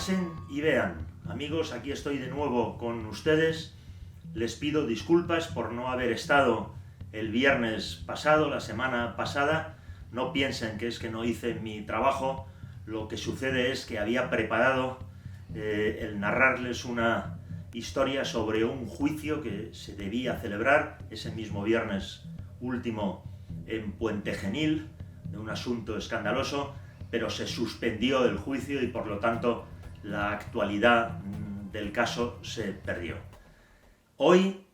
Pasen y vean. Amigos, aquí estoy de nuevo con ustedes. Les pido disculpas por no haber estado el viernes pasado, la semana pasada. No piensen que es que no hice mi trabajo. Lo que sucede es que había preparado el narrarles una historia sobre un juicio que se debía celebrar ese mismo viernes último en Puente Genil, de un asunto escandaloso, pero se suspendió el juicio y por lo tanto la actualidad del caso se perdió. Hoy,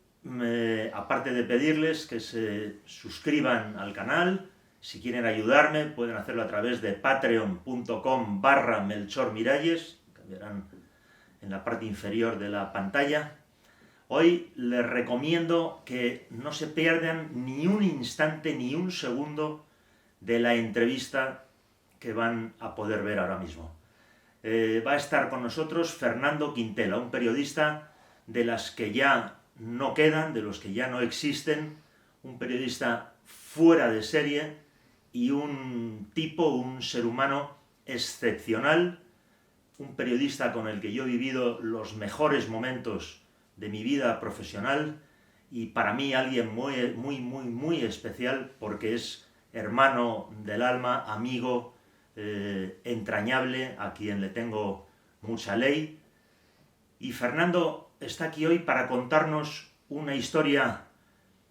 aparte de pedirles que se suscriban al canal, si quieren ayudarme pueden hacerlo a través de patreon.com/melchormiralles, que verán en la parte inferior de la pantalla. Hoy les recomiendo que no se pierdan ni un instante, ni un segundo de la entrevista que van a poder ver ahora mismo. Va a estar con nosotros Fernando Quintela, un periodista de las que ya no quedan, de los que ya no existen, un periodista fuera de serie y un ser humano excepcional, un periodista con el que yo he vivido los mejores momentos de mi vida profesional y para mí alguien muy especial porque es hermano del alma, amigo, entrañable, a quien le tengo mucha ley. Y Fernando está aquí hoy para contarnos una historia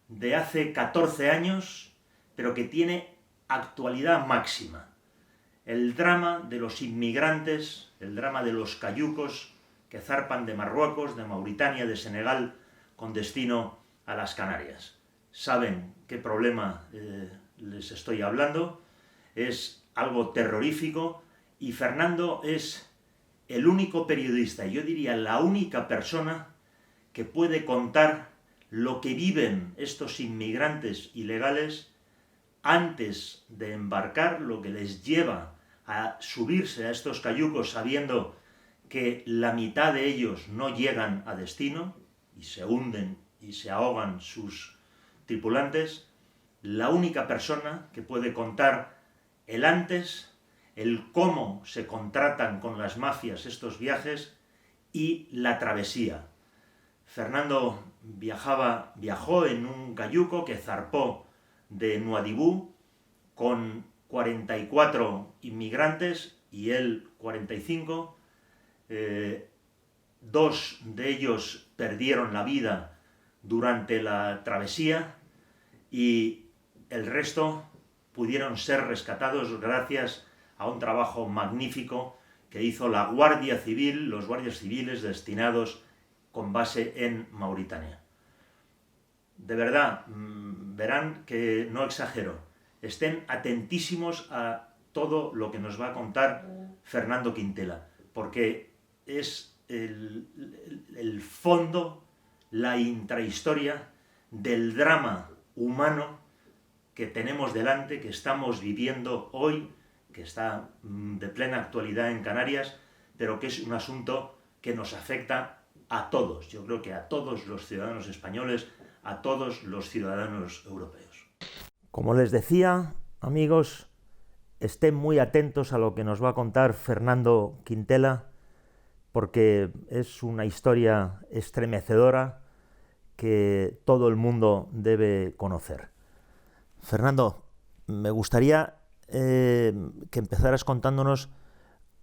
de hace 14 años, pero que tiene actualidad máxima. El drama de los inmigrantes, el drama de los cayucos que zarpan de Marruecos, de Mauritania, de Senegal, con destino a las Canarias. Saben qué problema les estoy hablando, es algo terrorífico y Fernando es el único periodista, yo diría la única persona que puede contar lo que viven estos inmigrantes ilegales antes de embarcar, lo que les lleva a subirse a estos cayucos sabiendo que la mitad de ellos no llegan a destino y se hunden y se ahogan sus tripulantes. La única persona que puede contar el antes, el cómo se contratan con las mafias estos viajes y la travesía. Fernando viajó en un cayuco que zarpó de Nuadhibou con 44 inmigrantes y él 45. Dos de ellos perdieron la vida durante la travesía y el resto pudieron ser rescatados gracias a un trabajo magnífico que hizo la Guardia Civil, los guardias civiles destinados con base en Mauritania. De verdad, verán que no exagero. Estén atentísimos a todo lo que nos va a contar Fernando Quintela, porque es el fondo, la intrahistoria del drama humano que tenemos delante, que estamos viviendo hoy, que está de plena actualidad en Canarias, pero que es un asunto que nos afecta a todos. Yo creo que a todos los ciudadanos españoles, a todos los ciudadanos europeos. Como les decía, amigos, estén muy atentos a lo que nos va a contar Fernando Quintela, porque es una historia estremecedora que todo el mundo debe conocer. Fernando, me gustaría que empezaras contándonos,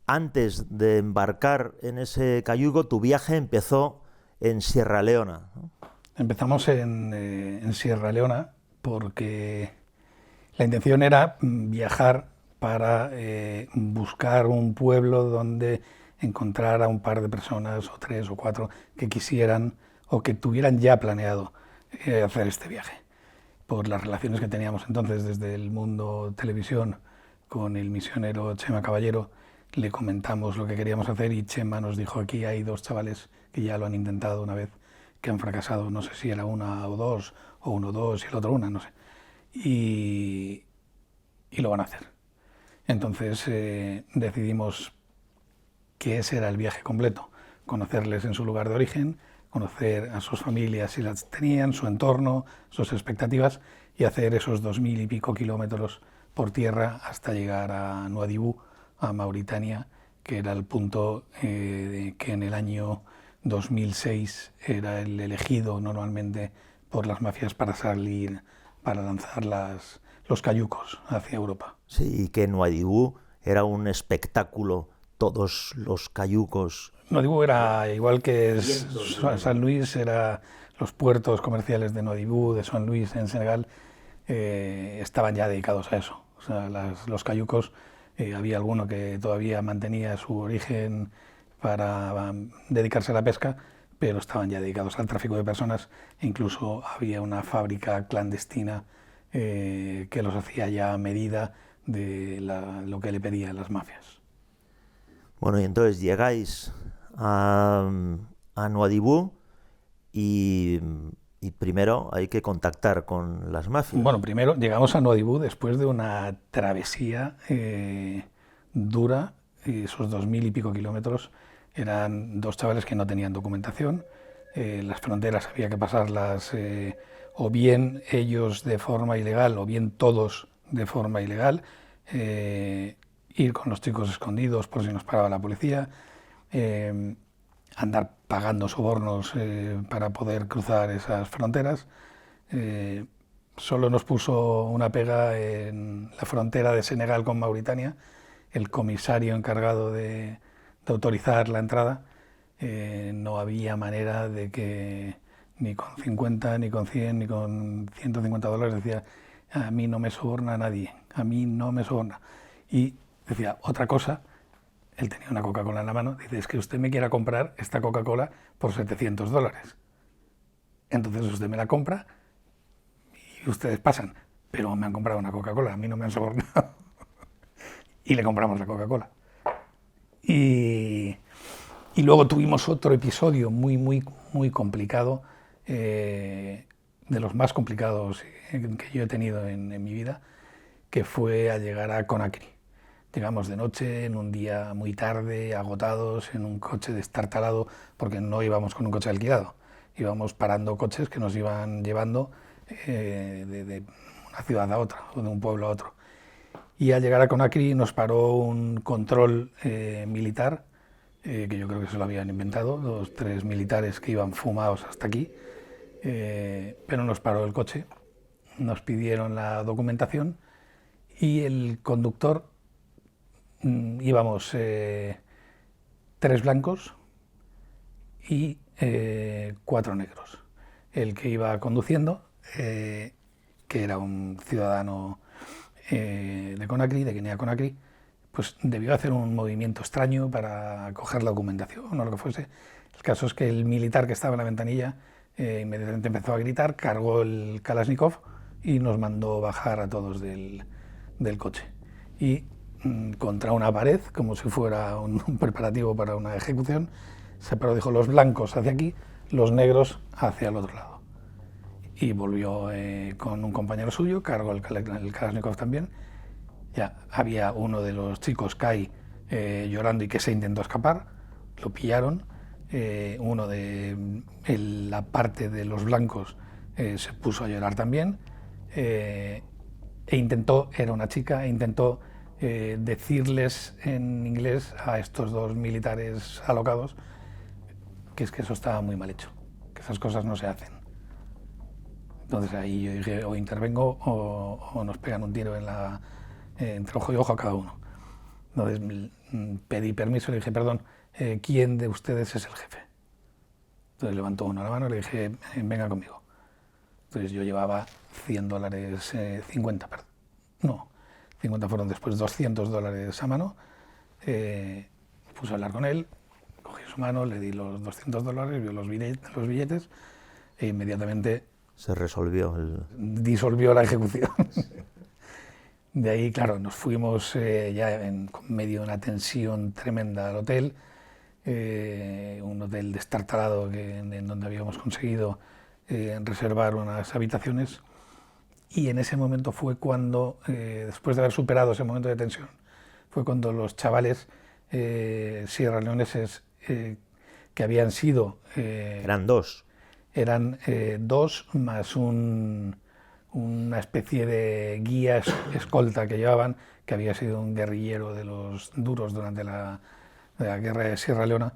antes de embarcar en ese cayuco, tu viaje empezó en Sierra Leona, ¿no? Empezamos en Sierra Leona porque la intención era viajar para buscar un pueblo donde encontrar a un par de personas, o 3 o 4, que quisieran o que tuvieran ya planeado hacer este viaje. Por las relaciones que teníamos entonces desde el mundo televisión con el misionero Chema Caballero, le comentamos lo que queríamos hacer y Chema nos dijo: aquí hay 2 chavales que ya lo han intentado una vez, que han fracasado, no sé si era una o 2, o uno 2 y el otro una, no sé, y lo van a hacer. Entonces decidimos que ese era el viaje completo: conocerles en su lugar de origen, conocer a sus familias si las tenían, su entorno, sus expectativas, y hacer esos 2000 y pico kilómetros por tierra hasta llegar a Nuadhibou, a Mauritania, que era el punto que en el año 2006 era el elegido normalmente por las mafias para salir, para lanzar los cayucos hacia Europa. Sí, y que Nuadhibú era un espectáculo, todos los cayucos. Nuadhibú era igual que San Luis, era los puertos comerciales de Nuadhibú, de San Luis en Senegal, estaban ya dedicados a eso. O sea, los cayucos, había alguno que todavía mantenía su origen para dedicarse a la pesca, pero estaban ya dedicados al tráfico de personas, e incluso había una fábrica clandestina que los hacía ya a medida de lo que le pedían las mafias. Bueno, y entonces llegáis a Nuadhibú y primero hay que contactar con las mafias. Bueno, primero llegamos a Nuadhibú después de una travesía dura, esos 2000 y pico kilómetros. Eran dos chavales que no tenían documentación, las fronteras había que pasarlas o bien ellos de forma ilegal o bien todos de forma ilegal, ir con los chicos escondidos por si nos paraba la policía, andar pagando sobornos para poder cruzar esas fronteras. Solo nos puso una pega en la frontera de Senegal con Mauritania, el comisario encargado de autorizar la entrada. No había manera de que ni con 50, ni con 100, ni con 150 dólares decía, a mí no me soborna nadie, a mí no me soborna. Y decía otra cosa, él tenía una Coca-Cola en la mano, dice, es que usted me quiera comprar esta Coca-Cola por 700 dólares. Entonces usted me la compra y ustedes pasan, pero me han comprado una Coca-Cola, a mí no me han sobornado. Y le compramos la Coca-Cola. Y luego tuvimos otro episodio muy complicado, de los más complicados que yo he tenido en mi vida, que fue a llegar a Conakry. Llegamos de noche, en un día muy tarde, agotados, en un coche destartalado, porque no íbamos con un coche alquilado, íbamos parando coches que nos iban llevando de una ciudad a otra, o de un pueblo a otro. Y al llegar a Conakry nos paró un control militar, que yo creo que se lo habían inventado, 2 o 3 militares que iban fumados hasta aquí, pero nos paró el coche, nos pidieron la documentación y el conductor, íbamos 3 blancos y 4 negros. El que iba conduciendo, que era un ciudadano de Conakry, de Guinea-Conakry, pues debió hacer un movimiento extraño para coger la documentación o lo que fuese. El caso es que el militar que estaba en la ventanilla inmediatamente empezó a gritar, cargó el Kalashnikov y nos mandó bajar a todos del coche. Y contra una pared, como si fuera un preparativo para una ejecución, se dijo los blancos hacia aquí, los negros hacia el otro lado. Y volvió con un compañero suyo, cargó el Kalashnikov también. Ya había uno de los chicos, Kai, llorando y que se intentó escapar, lo pillaron. Uno de la parte de los blancos se puso a llorar también, e intentó, era una chica, intentó decirles en inglés a estos 2 militares alocados que es que eso estaba muy mal hecho, que esas cosas no se hacen. Entonces ahí yo dije, o intervengo o nos pegan un tiro entre ojo y ojo a cada uno. Entonces pedí permiso y le dije, perdón, ¿quién de ustedes es el jefe? Entonces levantó uno la mano y le dije, venga conmigo. Entonces yo llevaba 100 dólares, 50, perdón. No, 50 fueron después, 200 dólares a mano. Puse a hablar con él, cogí su mano, le di los 200 dólares, vio los billetes e inmediatamente se resolvió disolvió la ejecución. De ahí, claro, nos fuimos ya en medio de una tensión tremenda al hotel, un hotel destartalado en donde habíamos conseguido reservar unas habitaciones, y en ese momento fue cuando, después de haber superado ese momento de tensión, fue cuando los chavales sierraleoneses que habían sido... eran 2. Eran 2 más una especie de guía escolta que llevaban, que había sido un guerrillero de los duros durante la de la guerra de Sierra Leona,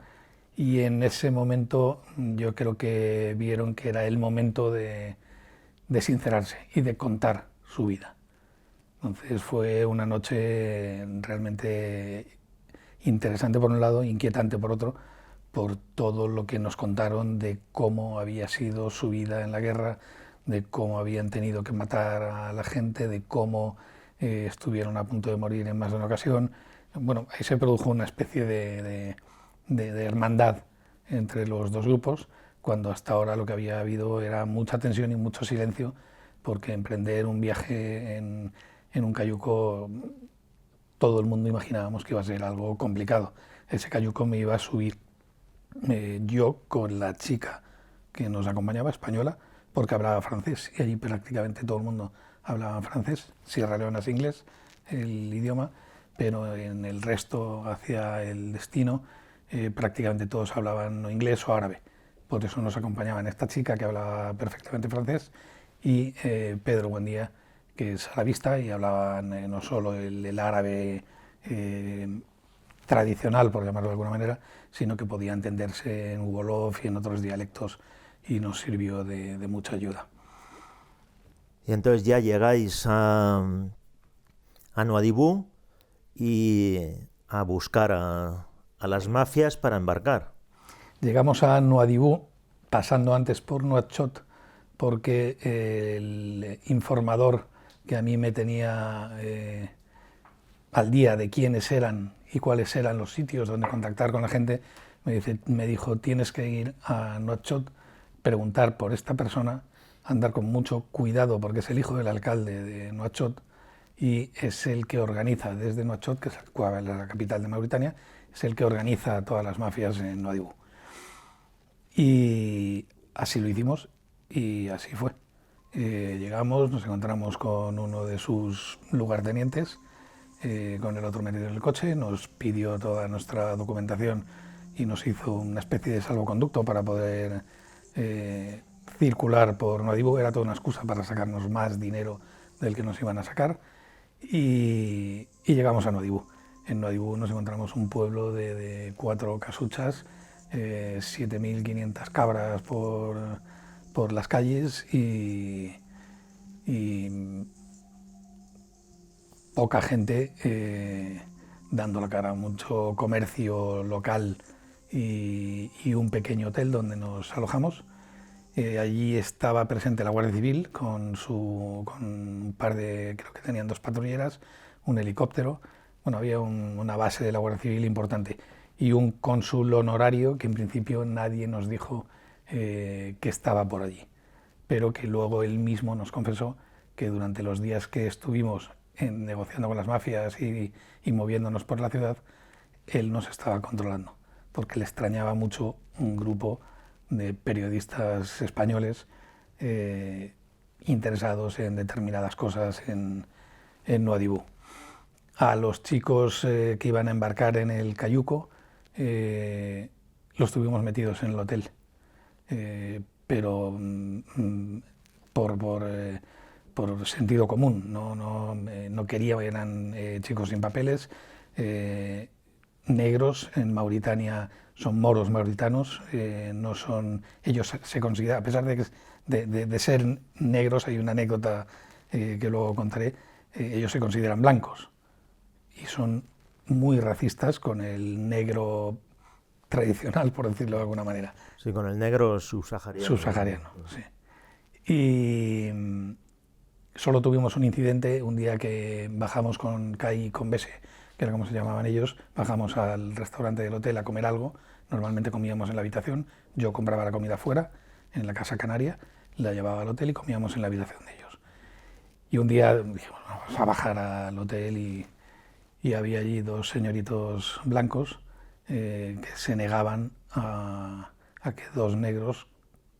y en ese momento yo creo que vieron que era el momento de sincerarse y de contar su vida. Entonces fue una noche realmente interesante por un lado, inquietante por otro, por todo lo que nos contaron de cómo había sido su vida en la guerra, de cómo habían tenido que matar a la gente, de cómo estuvieron a punto de morir en más de una ocasión. Bueno, ahí se produjo una especie de hermandad entre los dos grupos, cuando hasta ahora lo que había habido era mucha tensión y mucho silencio, porque emprender un viaje en un cayuco, todo el mundo imaginábamos que iba a ser algo complicado. Ese cayuco me iba a subir yo con la chica que nos acompañaba, española, porque hablaba francés, y allí prácticamente todo el mundo hablaba francés. Sierra Leona es inglés, el idioma, pero en el resto, hacia el destino, prácticamente todos hablaban o inglés o árabe. Por eso nos acompañaban esta chica que hablaba perfectamente francés y Pedro Buendía, que es arabista y hablaban no solo el árabe tradicional, por llamarlo de alguna manera, sino que podía entenderse en Wolof y en otros dialectos, y nos sirvió de mucha ayuda. Y entonces ya llegáis a Nuadhibou y a buscar a las mafias para embarcar. Llegamos a Nuadhibou pasando antes por Nouakchott, porque el informador que a mí me tenía al día de quiénes eran y cuáles eran los sitios donde contactar con la gente, me dijo, tienes que ir a Nouakchott, preguntar por esta persona, andar con mucho cuidado porque es el hijo del alcalde de Nouakchott y es el que organiza desde Nouakchott, que es la capital de Mauritania, es el que organiza todas las mafias en Nuadhibou. Y así lo hicimos y así fue. Llegamos, nos encontramos con uno de sus lugartenientes, con el otro metido en el coche, nos pidió toda nuestra documentación y nos hizo una especie de salvoconducto para poder circular por Nuadhibou. Era toda una excusa para sacarnos más dinero del que nos iban a sacar y llegamos a Nuadhibou. En Nuadhibou nos encontramos un pueblo de 4 casuchas, 7.500 cabras por las calles y poca gente dando la cara, mucho comercio local y un pequeño hotel donde nos alojamos. Allí estaba presente la Guardia Civil con un par de, creo que tenían 2 patrulleras, un helicóptero. Bueno, había una base de la Guardia Civil importante y un cónsul honorario que en principio nadie nos dijo que estaba por allí, pero que luego él mismo nos confesó que durante los días que estuvimos negociando con las mafias y moviéndonos por la ciudad, él nos estaba controlando, porque le extrañaba mucho un grupo de periodistas españoles interesados en determinadas cosas en Nuadhibou. A los chicos que iban a embarcar en el cayuco los tuvimos metidos en el hotel, pero por sentido común, no quería, eran chicos sin papeles, negros. En Mauritania son moros mauritanos, no son, ellos se consideran, a pesar de ser negros, hay una anécdota que luego contaré, ellos se consideran blancos y son muy racistas con el negro tradicional, por decirlo de alguna manera. Sí, con el negro subsahariano. Subsahariano, sí. Y solo tuvimos un incidente un día que bajamos con Kai y con Bese, que era como se llamaban ellos, bajamos al restaurante del hotel a comer algo. Normalmente comíamos en la habitación, yo compraba la comida fuera, en la casa canaria, la llevaba al hotel y comíamos en la habitación de ellos. Y un día dijimos, vamos a bajar al hotel y había allí 2 señoritos blancos que se negaban a que 2 negros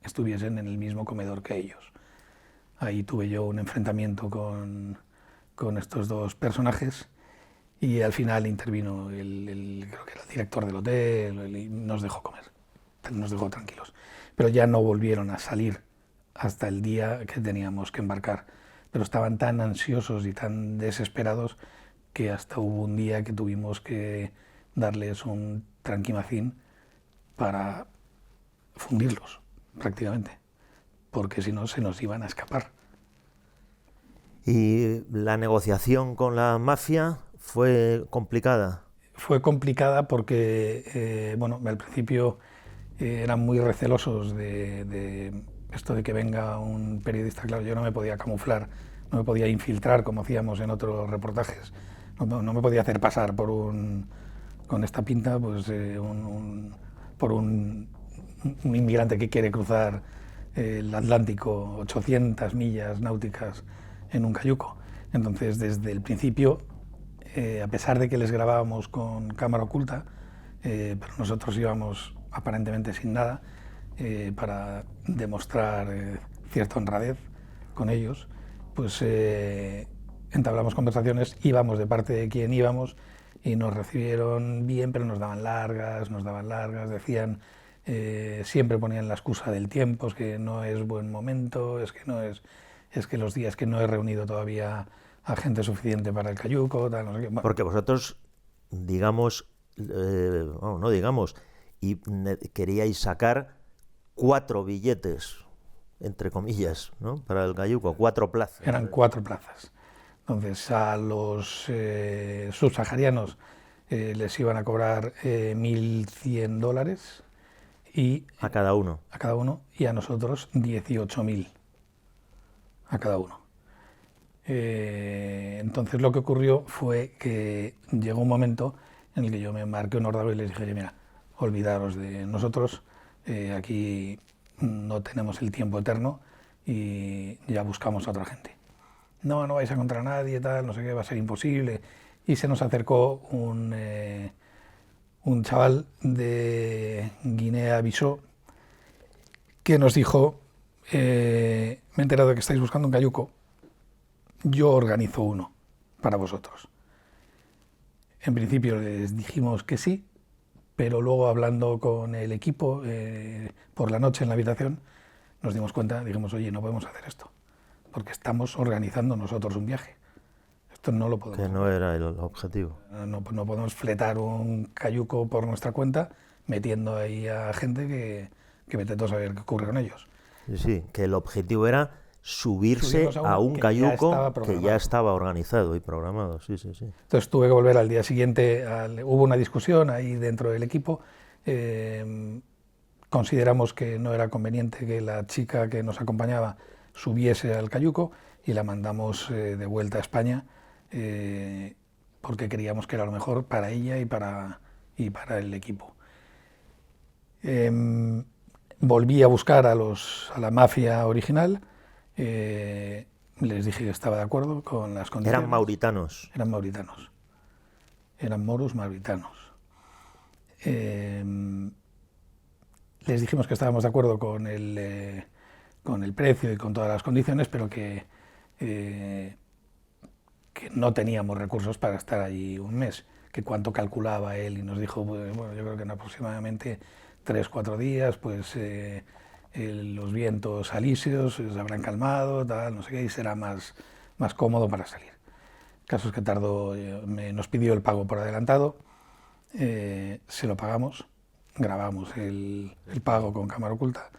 estuviesen en el mismo comedor que ellos. Ahí tuve yo un enfrentamiento con estos 2 personajes y al final intervino creo que era el director del hotel y nos dejó comer, nos dejó tranquilos. Pero ya no volvieron a salir hasta el día que teníamos que embarcar. Pero estaban tan ansiosos y tan desesperados que hasta hubo un día que tuvimos que darles un tranquimacín para fundirlos, prácticamente, porque si no se nos iban a escapar. ¿Y la negociación con la mafia fue complicada? Fue complicada porque, bueno, al principio eran muy recelosos de esto de que venga un periodista. Claro, yo no me podía camuflar, no me podía infiltrar como hacíamos en otros reportajes, no me podía hacer pasar con esta pinta, pues por un inmigrante que quiere cruzar el Atlántico 800 millas náuticas en un cayuco. Entonces, desde el principio, a pesar de que les grabábamos con cámara oculta, pero nosotros íbamos aparentemente sin nada, para demostrar cierta honradez con ellos, pues entablamos conversaciones, íbamos de parte de quien íbamos y nos recibieron bien, pero nos daban largas, decían, siempre ponían la excusa del tiempo, es que no es buen momento, es que los días que no he reunido todavía a gente suficiente para el cayuco, tal, no sé qué. Bueno. Porque vosotros, digamos, no digamos, y queríais sacar 4 billetes, entre comillas, ¿no?, para el cayuco, 4 plazas. Eran 4 plazas. Entonces a los subsaharianos les iban a cobrar $1.100 y a cada uno. A cada uno, y a nosotros 18.000 a cada uno. Entonces lo que ocurrió fue que llegó un momento en el que yo me marqué un ordenador y les dije, mira, olvidaros de nosotros, aquí no tenemos el tiempo eterno y ya buscamos a otra gente. No vais a encontrar a nadie, tal, no sé qué, va a ser imposible. Y se nos acercó un chaval de Guinea-Bissau que nos dijo, me he enterado de que estáis buscando un cayuco, yo organizo uno para vosotros. En principio les dijimos que sí, pero luego hablando con el equipo por la noche en la habitación, nos dimos cuenta, dijimos, oye, no podemos hacer esto, porque estamos organizando nosotros un viaje. Esto no lo podemos hacer. Que no era el objetivo. No podemos fletar un cayuco por nuestra cuenta metiendo ahí a gente que vete a saber qué ocurre con ellos. Sí, que el objetivo era subirse a un cayuco que ya estaba organizado y programado. Sí. Entonces tuve que volver al día siguiente, hubo una discusión ahí dentro del equipo, consideramos que no era conveniente que la chica que nos acompañaba subiese al cayuco y la mandamos de vuelta a España, porque creíamos que era lo mejor para ella y para el equipo. Volví a buscar a la mafia original, les dije que estaba de acuerdo con las condiciones. ¿Eran mauritanos? Eran mauritanos, eran moros mauritanos. Les dijimos que estábamos de acuerdo con el precio y con todas las condiciones, pero que no teníamos recursos para estar allí un mes, que cuánto calculaba él, y nos dijo, pues, bueno, yo creo que en aproximadamente 3-4 días, pues los vientos alisios se habrán calmado, tal, no sé qué, y será más cómodo para salir. El caso es que tardó, nos pidió el pago por adelantado, se lo pagamos, grabamos el pago con cámara oculta,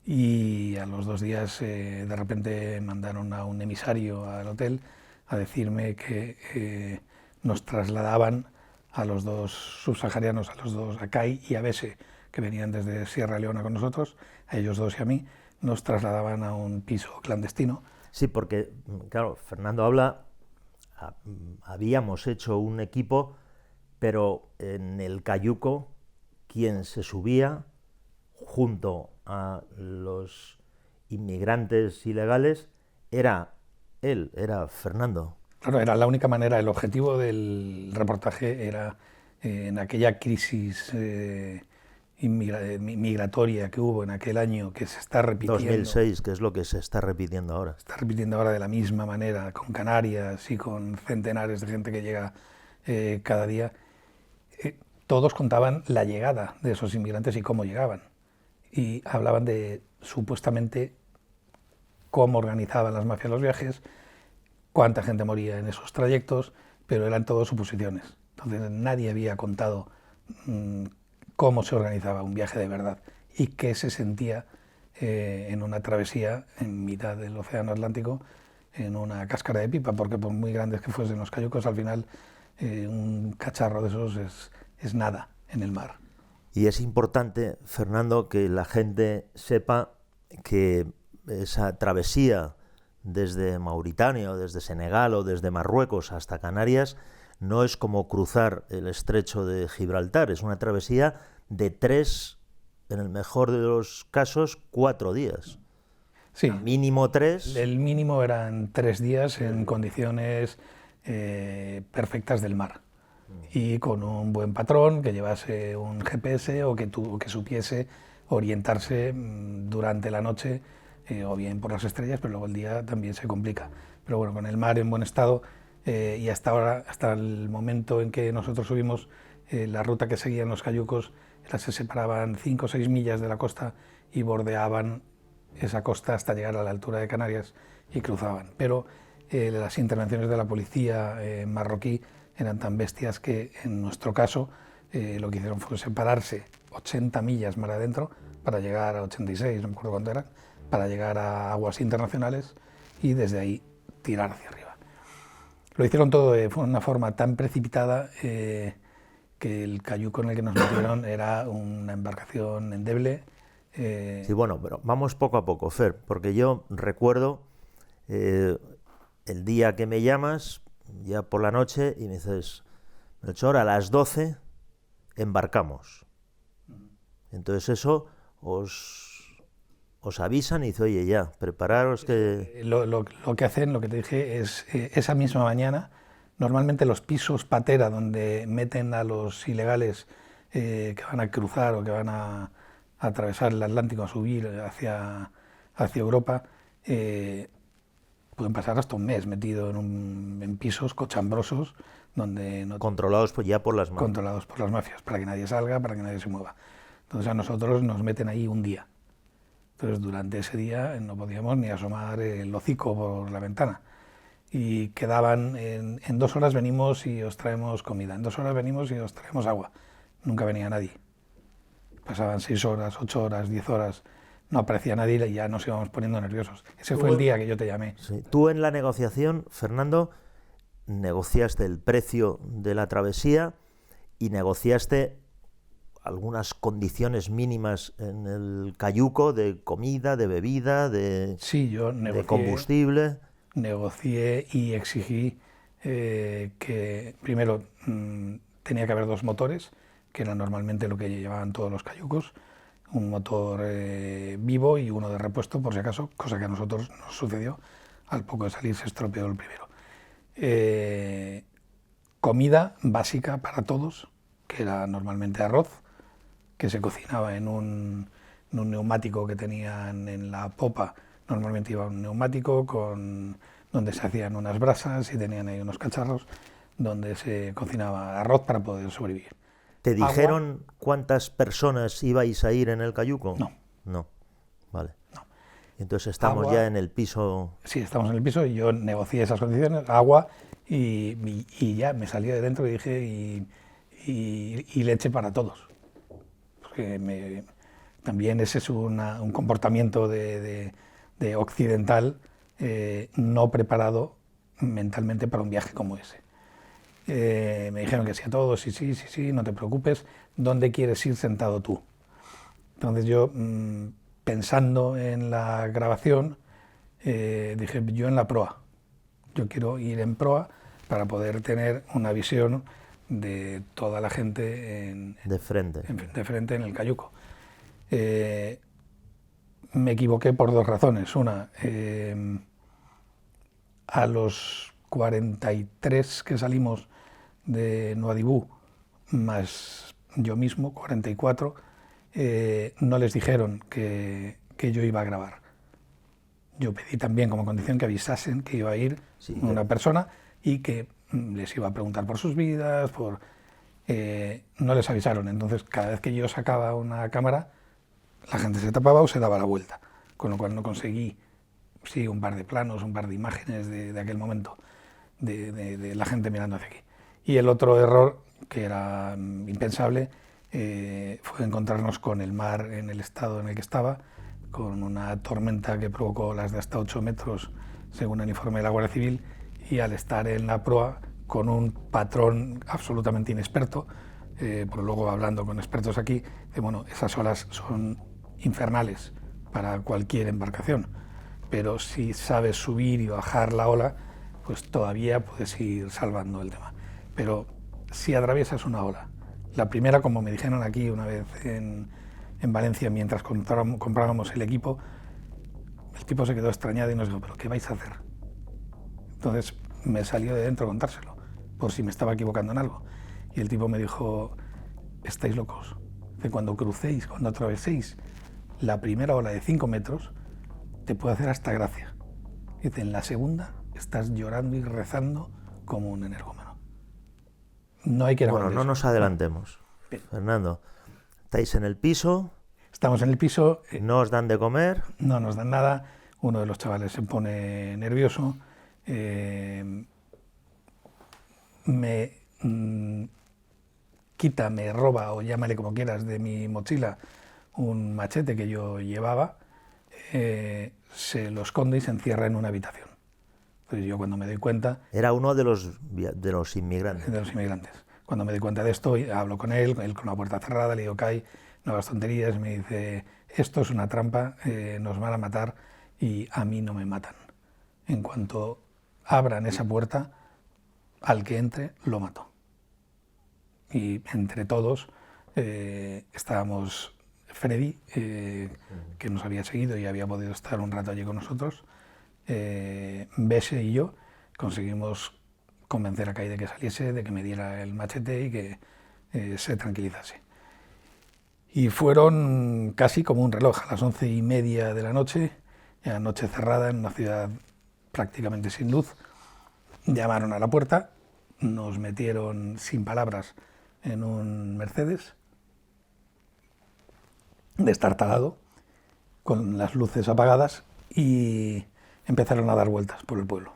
y a los 2 días de repente mandaron a un emisario al hotel a decirme que nos trasladaban a los 2 subsaharianos, a los 2, a Kai y a Bese, que venían desde Sierra Leona con nosotros, a ellos 2 y a mí, nos trasladaban a un piso clandestino. Sí, porque, claro, Fernando habla, habíamos hecho un equipo, pero en el cayuco, quien se subía junto a los inmigrantes ilegales era él, era Fernando. Claro, era la única manera, el objetivo del reportaje era, en aquella crisis migratoria que hubo en aquel año, que se está repitiendo. 2006, que es lo que se está repitiendo ahora. Se está repitiendo ahora de la misma manera, con Canarias y con centenares de gente que llega cada día. Todos contaban la llegada de esos inmigrantes y cómo llegaban. Y hablaban de, supuestamente, cómo organizaban las mafias los viajes, cuánta gente moría en esos trayectos, pero eran todo suposiciones. Entonces nadie había contado cómo se organizaba un viaje de verdad y qué se sentía en una travesía en mitad del Océano Atlántico en una cáscara de pipa, porque por muy grandes que fuesen los cayucos, al final un cacharro de esos es nada en el mar. Y es importante, Fernando, que la gente sepa que esa travesía desde Mauritania o desde Senegal o desde Marruecos hasta Canarias no es como cruzar el estrecho de Gibraltar, es una travesía de 3, en el mejor de los casos, 4 días. Sí, Mínimo 3. el mínimo eran 3 días en condiciones perfectas del mar y con un buen patrón que llevase un GPS o que supiese orientarse durante la noche o bien por las estrellas, pero luego el día también se complica. Pero bueno, con el mar en buen estado y hasta ahora, hasta el momento en que nosotros subimos, la ruta que seguían los cayucos se separaban 5 o 6 millas de la costa y bordeaban esa costa hasta llegar a la altura de Canarias y cruzaban. Pero las intervenciones de la policía marroquí eran tan bestias que en nuestro caso lo que hicieron fue separarse 80 millas mar adentro para llegar a 86, no me acuerdo cuánto eran, para llegar a aguas internacionales y desde ahí tirar hacia arriba. Lo hicieron todo de una forma tan precipitada que el cayuco en el que nos metieron era una embarcación endeble. Sí, bueno, pero vamos poco a poco, Fer, porque yo recuerdo el día que me llamas, ya por la noche, y me dices, Melchor, a las 12 embarcamos. Entonces eso os avisan y dice, oye, ya, prepararos que... Lo que hacen, lo que te dije, es esa misma mañana, normalmente los pisos patera donde meten a los ilegales que van a cruzar o que van a atravesar el Atlántico, a subir hacia Europa, pueden pasar hasta un mes metido en pisos cochambrosos donde no, controlados ya por las mafias. Controlados por las mafias, para que nadie salga, para que nadie se mueva. Entonces a nosotros nos meten ahí un día. Entonces durante ese día no podíamos ni asomar el hocico por la ventana. Y quedaban, en 2 horas venimos y os traemos comida, en 2 horas venimos y os traemos agua. Nunca venía nadie. Pasaban 6 horas, 8 horas, 10 horas, no aparecía nadie y ya nos íbamos poniendo nerviosos. Ese fue el día que yo te llamé. Sí. Tú en la negociación, Fernando, negociaste el precio de la travesía y negociaste algunas condiciones mínimas en el cayuco de comida, de bebida, de, sí, yo negocié, de combustible. Negocié y exigí que primero tenía que haber 2 motores, que era normalmente lo que llevaban todos los cayucos, un motor vivo y uno de repuesto por si acaso, cosa que a nosotros nos sucedió, al poco de salir se estropeó el primero. Comida básica para todos, que era normalmente arroz, que se cocinaba en un neumático que tenían en la popa. Normalmente iba un neumático donde se hacían unas brasas y tenían ahí unos cacharros donde se cocinaba arroz para poder sobrevivir. ¿Te dijeron cuántas personas ibais a ir en el cayuco? No. No, vale. No. Entonces estamos ya en el piso... Sí, estamos en el piso y yo negocié esas condiciones, agua, y ya me salí de dentro y dije, y leche para todos. Porque también ese es un comportamiento de occidental no preparado mentalmente para un viaje como ese. Me dijeron que sí a todos, sí, no te preocupes, ¿dónde quieres ir sentado tú? Entonces yo, pensando en la grabación, dije, yo en la proa, yo quiero ir en proa para poder tener una visión de toda la gente de frente en el cayuco. Me equivoqué por 2 razones. Una, a los 43 que salimos de Nuadhibou, más yo mismo, 44, no les dijeron que yo iba a grabar. Yo pedí también como condición que avisasen que iba a ir una persona y que les iba a preguntar por sus vidas, no les avisaron. Entonces cada vez que yo sacaba una cámara, la gente se tapaba o se daba la vuelta, con lo cual no conseguí un par de planos, un par de imágenes de aquel momento, de la gente mirando hacia aquí. Y el otro error, que era impensable, fue encontrarnos con el mar en el estado en el que estaba, con una tormenta que provocó olas de hasta 8 metros, según el informe de la Guardia Civil, y al estar en la proa con un patrón absolutamente inexperto, porque luego hablando con expertos aquí, bueno, esas olas son infernales para cualquier embarcación, pero si sabes subir y bajar la ola, pues todavía puedes ir salvando el tema. Pero si atraviesas una ola, la primera, como me dijeron aquí una vez en Valencia, mientras comprábamos el equipo, el tipo se quedó extrañado y nos dijo, ¿pero qué vais a hacer? Entonces me salió de dentro contárselo, por si me estaba equivocando en algo. Y el tipo me dijo, estáis locos, que cuando crucéis, cuando atraveséis la primera ola de 5 metros, te puede hacer hasta gracia. Dice, en la segunda estás llorando y rezando como un energúmeno. No hay que ir a Bueno, no nos adelantemos. Fernando, estáis en el piso. Estamos en el piso. No os dan de comer. No nos dan nada. Uno de los chavales se pone nervioso. Me quita, me roba, o llámale como quieras, de mi mochila un machete que yo llevaba. Se lo esconde y se encierra en una habitación. Entonces yo cuando me doy cuenta... Era uno de los inmigrantes. De los inmigrantes. Cuando me doy cuenta de esto, hablo con él con la puerta cerrada, le digo, Kai, no hagas tonterías, me dice, esto es una trampa, nos van a matar y a mí no me matan. En cuanto abran esa puerta, al que entre, lo mato. Y entre todos estábamos Freddy, que nos había seguido y había podido estar un rato allí con nosotros, Bese y yo conseguimos convencer a Kai de que saliese, de que me diera el machete y que se tranquilizase. Y fueron casi como un reloj, a las 11:30 de la noche, ya noche cerrada en una ciudad prácticamente sin luz. Llamaron a la puerta, nos metieron sin palabras en un Mercedes destartalado, con las luces apagadas, y empezaron a dar vueltas por el pueblo.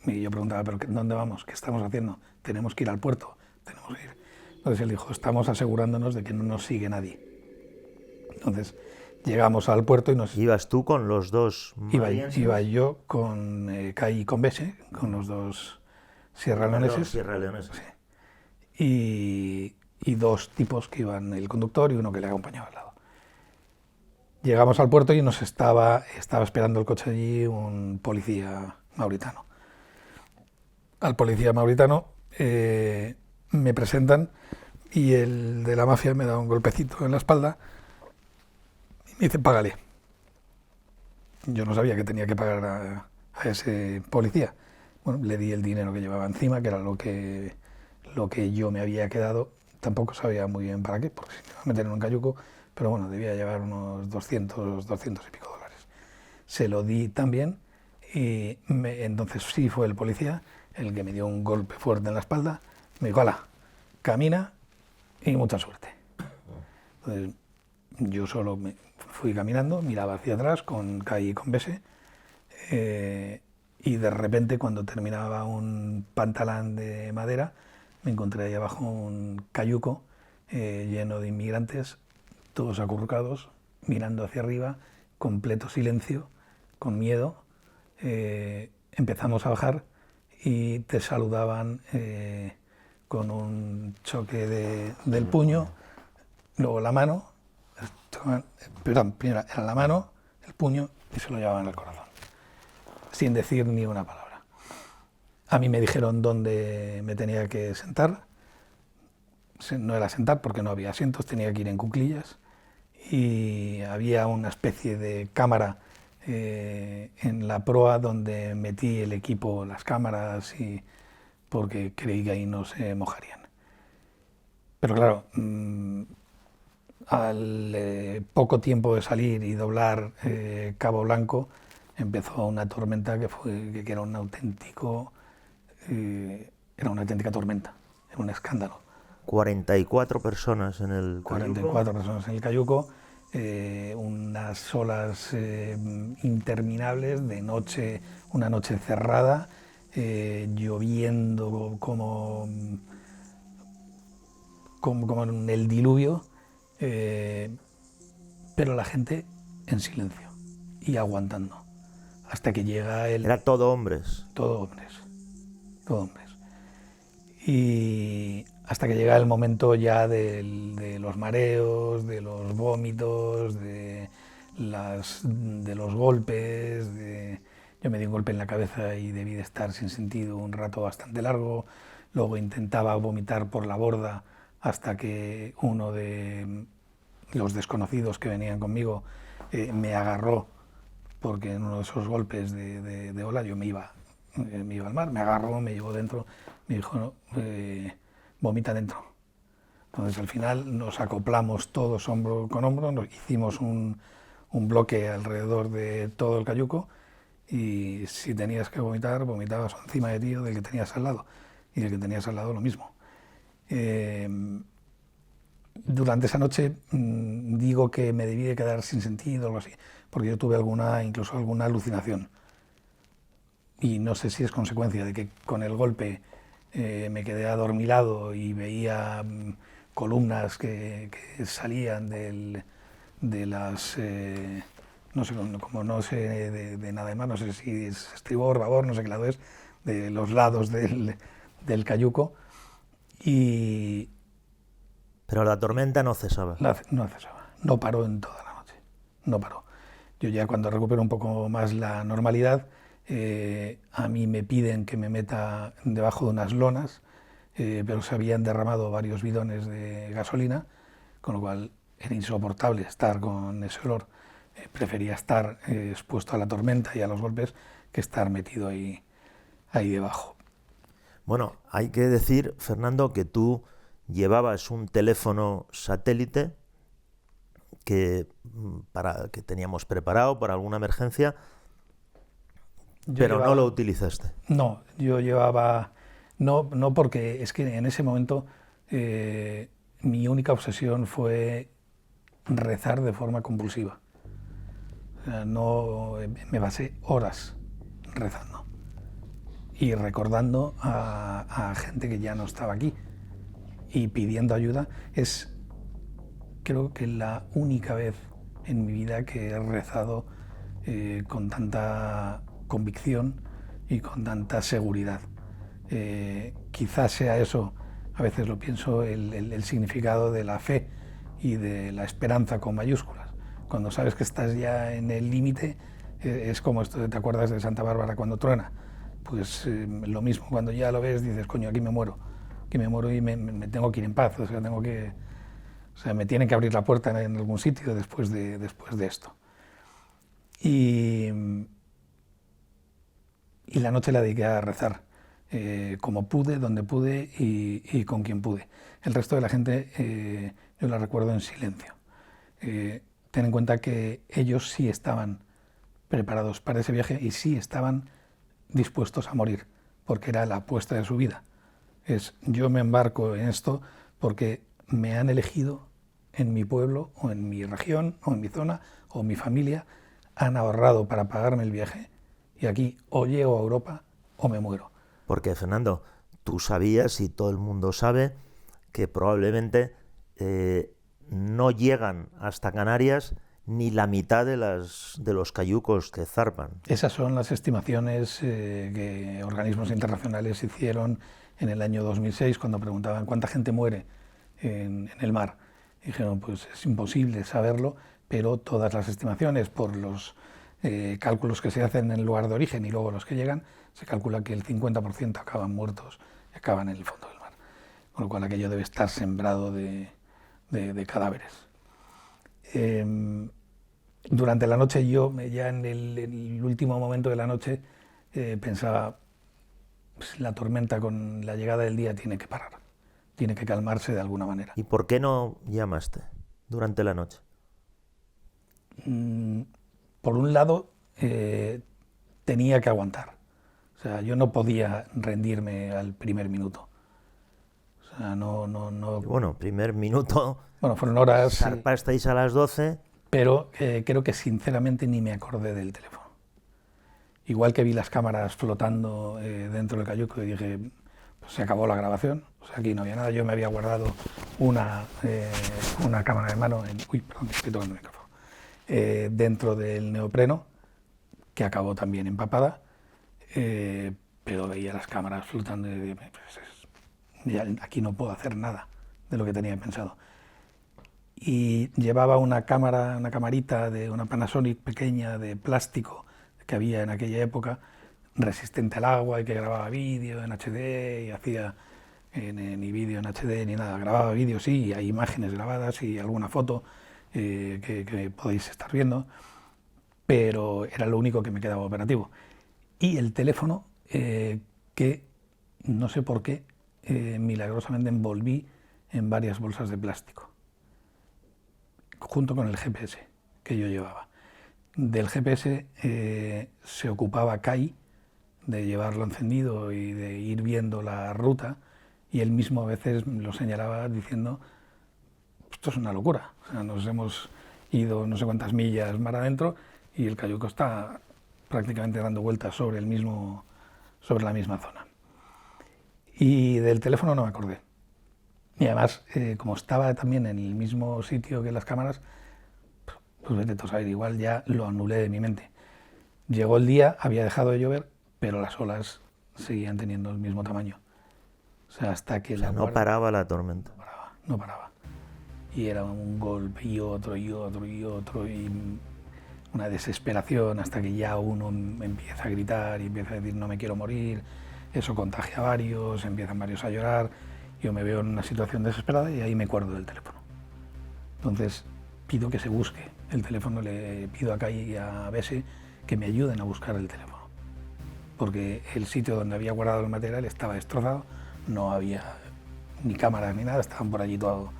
Y yo preguntaba, ¿pero dónde vamos? ¿Qué estamos haciendo? Tenemos que ir al puerto, tenemos que ir. Entonces él dijo, estamos asegurándonos de que no nos sigue nadie. Entonces llegamos al puerto y nos... ¿Ibas tú con los dos malienses? Iba yo con Kai y con Bese, con los dos sierraleoneses. Sí. Y dos tipos que iban, el conductor y uno que le acompañaba al lado. Llegamos al puerto y nos estaba esperando el coche allí un policía mauritano. Al policía mauritano me presentan y el de la mafia me da un golpecito en la espalda y me dice, págale. Yo no sabía que tenía que pagar a ese policía. Bueno, le di el dinero que llevaba encima, que era lo que yo me había quedado. Tampoco sabía muy bien para qué, porque si me iba a meter en un cayuco, pero bueno, debía llevar unos 200 y pico dólares. Se lo di también y entonces sí fue el policía el que me dio un golpe fuerte en la espalda. Me dijo, hala, camina y mucha suerte. Entonces yo solo me fui caminando, miraba hacia atrás con Kai y con Bese, y de repente cuando terminaba un pantalán de madera me encontré ahí abajo un cayuco lleno de inmigrantes, todos acurrucados, mirando hacia arriba, completo silencio, con miedo. Empezamos a bajar y te saludaban con un choque del puño, luego la mano, perdón, primero era la mano, el puño y se lo llevaban al corazón, sin decir ni una palabra. A mí me dijeron dónde me tenía que sentar. No era sentar porque no había asientos, tenía que ir en cuclillas y había una especie de cámara en la proa donde metí el equipo, las cámaras, porque creí que ahí no se mojarían. Pero claro, al poco tiempo de salir y doblar Cabo Blanco empezó una tormenta que era una auténtica tormenta, era un escándalo. 44 personas en el cayuco. 44 personas en el cayuco, unas olas interminables de noche, una noche cerrada, lloviendo como en el diluvio, pero la gente en silencio y aguantando hasta que llega el... Era todo hombres. Todo hombres, todo hombres. Y hasta que llega el momento ya de los mareos, de los vómitos, de los golpes. Yo me di un golpe en la cabeza y debí de estar sin sentido un rato bastante largo. Luego intentaba vomitar por la borda hasta que uno de los desconocidos que venían conmigo me agarró, porque en uno de esos golpes de ola yo me iba al mar, me agarró, me llevó dentro, me dijo, no, vomita dentro. Entonces al final nos acoplamos todos hombro con hombro, nos hicimos un bloque alrededor de todo el cayuco, y si tenías que vomitar, vomitabas encima de ti o del que tenías al lado, y del que tenías al lado lo mismo. Durante esa noche digo que me debí de quedar sin sentido o algo así, porque yo tuve incluso alguna alucinación. Y no sé si es consecuencia de que con el golpe me quedé adormilado y veía columnas que salían de las... no sé, como no sé de nada más, no sé si es estribor, babor, no sé qué lado es, de los lados del cayuco. Pero la tormenta no cesaba. No cesaba, no paró en toda la noche, no paró. Yo ya cuando recupero un poco más la normalidad, a mí me piden que me meta debajo de unas lonas, pero se habían derramado varios bidones de gasolina, con lo cual era insoportable estar con ese olor. Prefería estar expuesto a la tormenta y a los golpes que estar metido ahí debajo. Bueno, hay que decir, Fernando, que tú llevabas un teléfono satélite que teníamos preparado para alguna emergencia, pero no lo utilizaste. No, yo llevaba... No, porque es que en ese momento mi única obsesión fue rezar de forma compulsiva. O sea, me pasé horas rezando y recordando a gente que ya no estaba aquí y pidiendo ayuda. Es, creo que, la única vez en mi vida que he rezado con tanta convicción y con tanta seguridad. Quizás sea eso, a veces lo pienso, el significado de la fe y de la esperanza con mayúsculas. Cuando sabes que estás ya en el límite, es como esto, ¿te acuerdas de Santa Bárbara cuando truena? Pues lo mismo, cuando ya lo ves dices, coño, aquí me muero y me tengo que ir en paz, o sea, me tienen que abrir la puerta en algún sitio después de esto. Y la noche la dediqué a rezar, como pude, donde pude y con quien pude. El resto de la gente yo la recuerdo en silencio. Ten en cuenta que ellos sí estaban preparados para ese viaje y sí estaban dispuestos a morir, porque era la apuesta de su vida. Yo me embarco en esto porque me han elegido en mi pueblo o en mi región o en mi zona o mi familia, han ahorrado para pagarme el viaje y aquí o llego a Europa o me muero. Porque, Fernando, tú sabías y todo el mundo sabe que probablemente no llegan hasta Canarias ni la mitad de los cayucos que zarpan. Esas son las estimaciones que organismos internacionales hicieron en el año 2006 cuando preguntaban cuánta gente muere en el mar. Dijeron, pues es imposible saberlo, pero todas las estimaciones por los cálculos que se hacen en el lugar de origen y luego los que llegan, se calcula que el 50% acaban muertos y acaban en el fondo del mar. Con lo cual aquello debe estar sembrado de cadáveres. Durante la noche yo, ya en el último momento de la noche, pensaba, pues, la tormenta con la llegada del día tiene que parar, tiene que calmarse de alguna manera. ¿Y por qué no llamaste durante la noche? Por un lado, tenía que aguantar. O sea, yo no podía rendirme al primer minuto. O sea, no. Bueno, primer minuto. Bueno, fueron horas. Zarpasteis a las 12. Pero creo que sinceramente ni me acordé del teléfono. igual que vi las cámaras flotando dentro del cayuco y dije, pues se acabó la grabación, o sea, aquí no había nada. Yo me había guardado una cámara de mano, perdón, estoy tocando el micrófono, dentro del neopreno, que acabó también empapada, pero veía las cámaras flotando y dije, ya aquí no puedo hacer nada de lo que tenía pensado. Y llevaba una camarita de una Panasonic pequeña de plástico que había en aquella época, resistente al agua y que grababa vídeo en HD y hacía ni vídeo en HD ni nada, grababa vídeo sí, hay imágenes grabadas y alguna foto que podéis estar viendo, pero era lo único que me quedaba operativo. Y el teléfono que no sé por qué milagrosamente envolví en varias bolsas de plástico, junto con el GPS que yo llevaba. Del GPS se ocupaba Kai de llevarlo encendido y de ir viendo la ruta, y él mismo a veces lo señalaba diciendo, esto es una locura, o sea, nos hemos ido no sé cuántas millas mar adentro y el cayuco está prácticamente dando vueltas sobre la misma zona. Y del teléfono no me acordé. Y además, como estaba también en el mismo sitio que las cámaras, pues vete tú a saber, igual ya lo anulé de mi mente. Llegó el día, había dejado de llover, pero las olas seguían teniendo el mismo tamaño. O sea, hasta que no paraba la tormenta. No paraba. Y era un golpe y otro y otro y otro, y una desesperación hasta que ya uno empieza a gritar y empieza a decir no me quiero morir, eso contagia a varios, empiezan varios a llorar, yo me veo en una situación desesperada y ahí me acuerdo del teléfono. Entonces pido que se busque el teléfono, le pido a Kai y a Bese que me ayuden a buscar el teléfono, porque el sitio donde había guardado el material estaba destrozado, no había ni cámaras ni nada, estaban por allí todo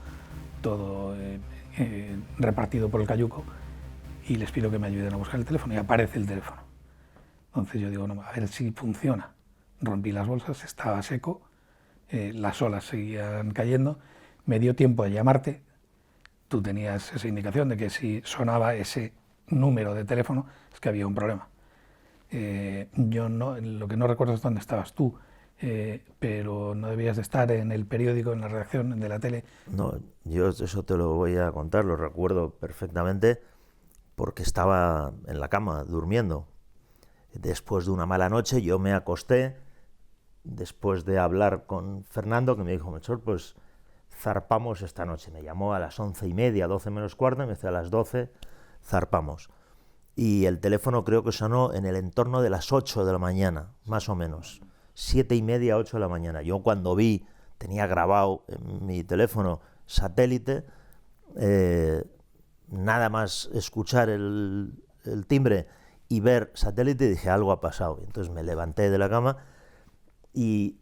repartido por el cayuco, y les pido que me ayuden a buscar el teléfono y aparece el teléfono. Entonces yo digo, no, a ver si funciona. Rompí las bolsas, estaba seco, las olas seguían cayendo, me dio tiempo de llamarte, tú tenías esa indicación de que si sonaba ese número de teléfono es que había un problema. Yo no, lo que no recuerdo es dónde estabas tú, pero no debías de estar en el periódico, en la redacción de la tele. No, yo eso te lo voy a contar, lo recuerdo perfectamente porque estaba en la cama durmiendo. Después de una mala noche yo me acosté, después de hablar con Fernando, que me dijo, Melchor, pues zarpamos esta noche. Me llamó a las 11:30, 12 menos cuarto, y me dice a las 12 zarpamos. Y el teléfono creo que sonó en el entorno de las 8 de la mañana, más o menos. 7:30, 8 de la mañana. Yo cuando vi, tenía grabado en mi teléfono satélite, nada más escuchar el timbre y ver satélite, dije, algo ha pasado. Entonces me levanté de la cama y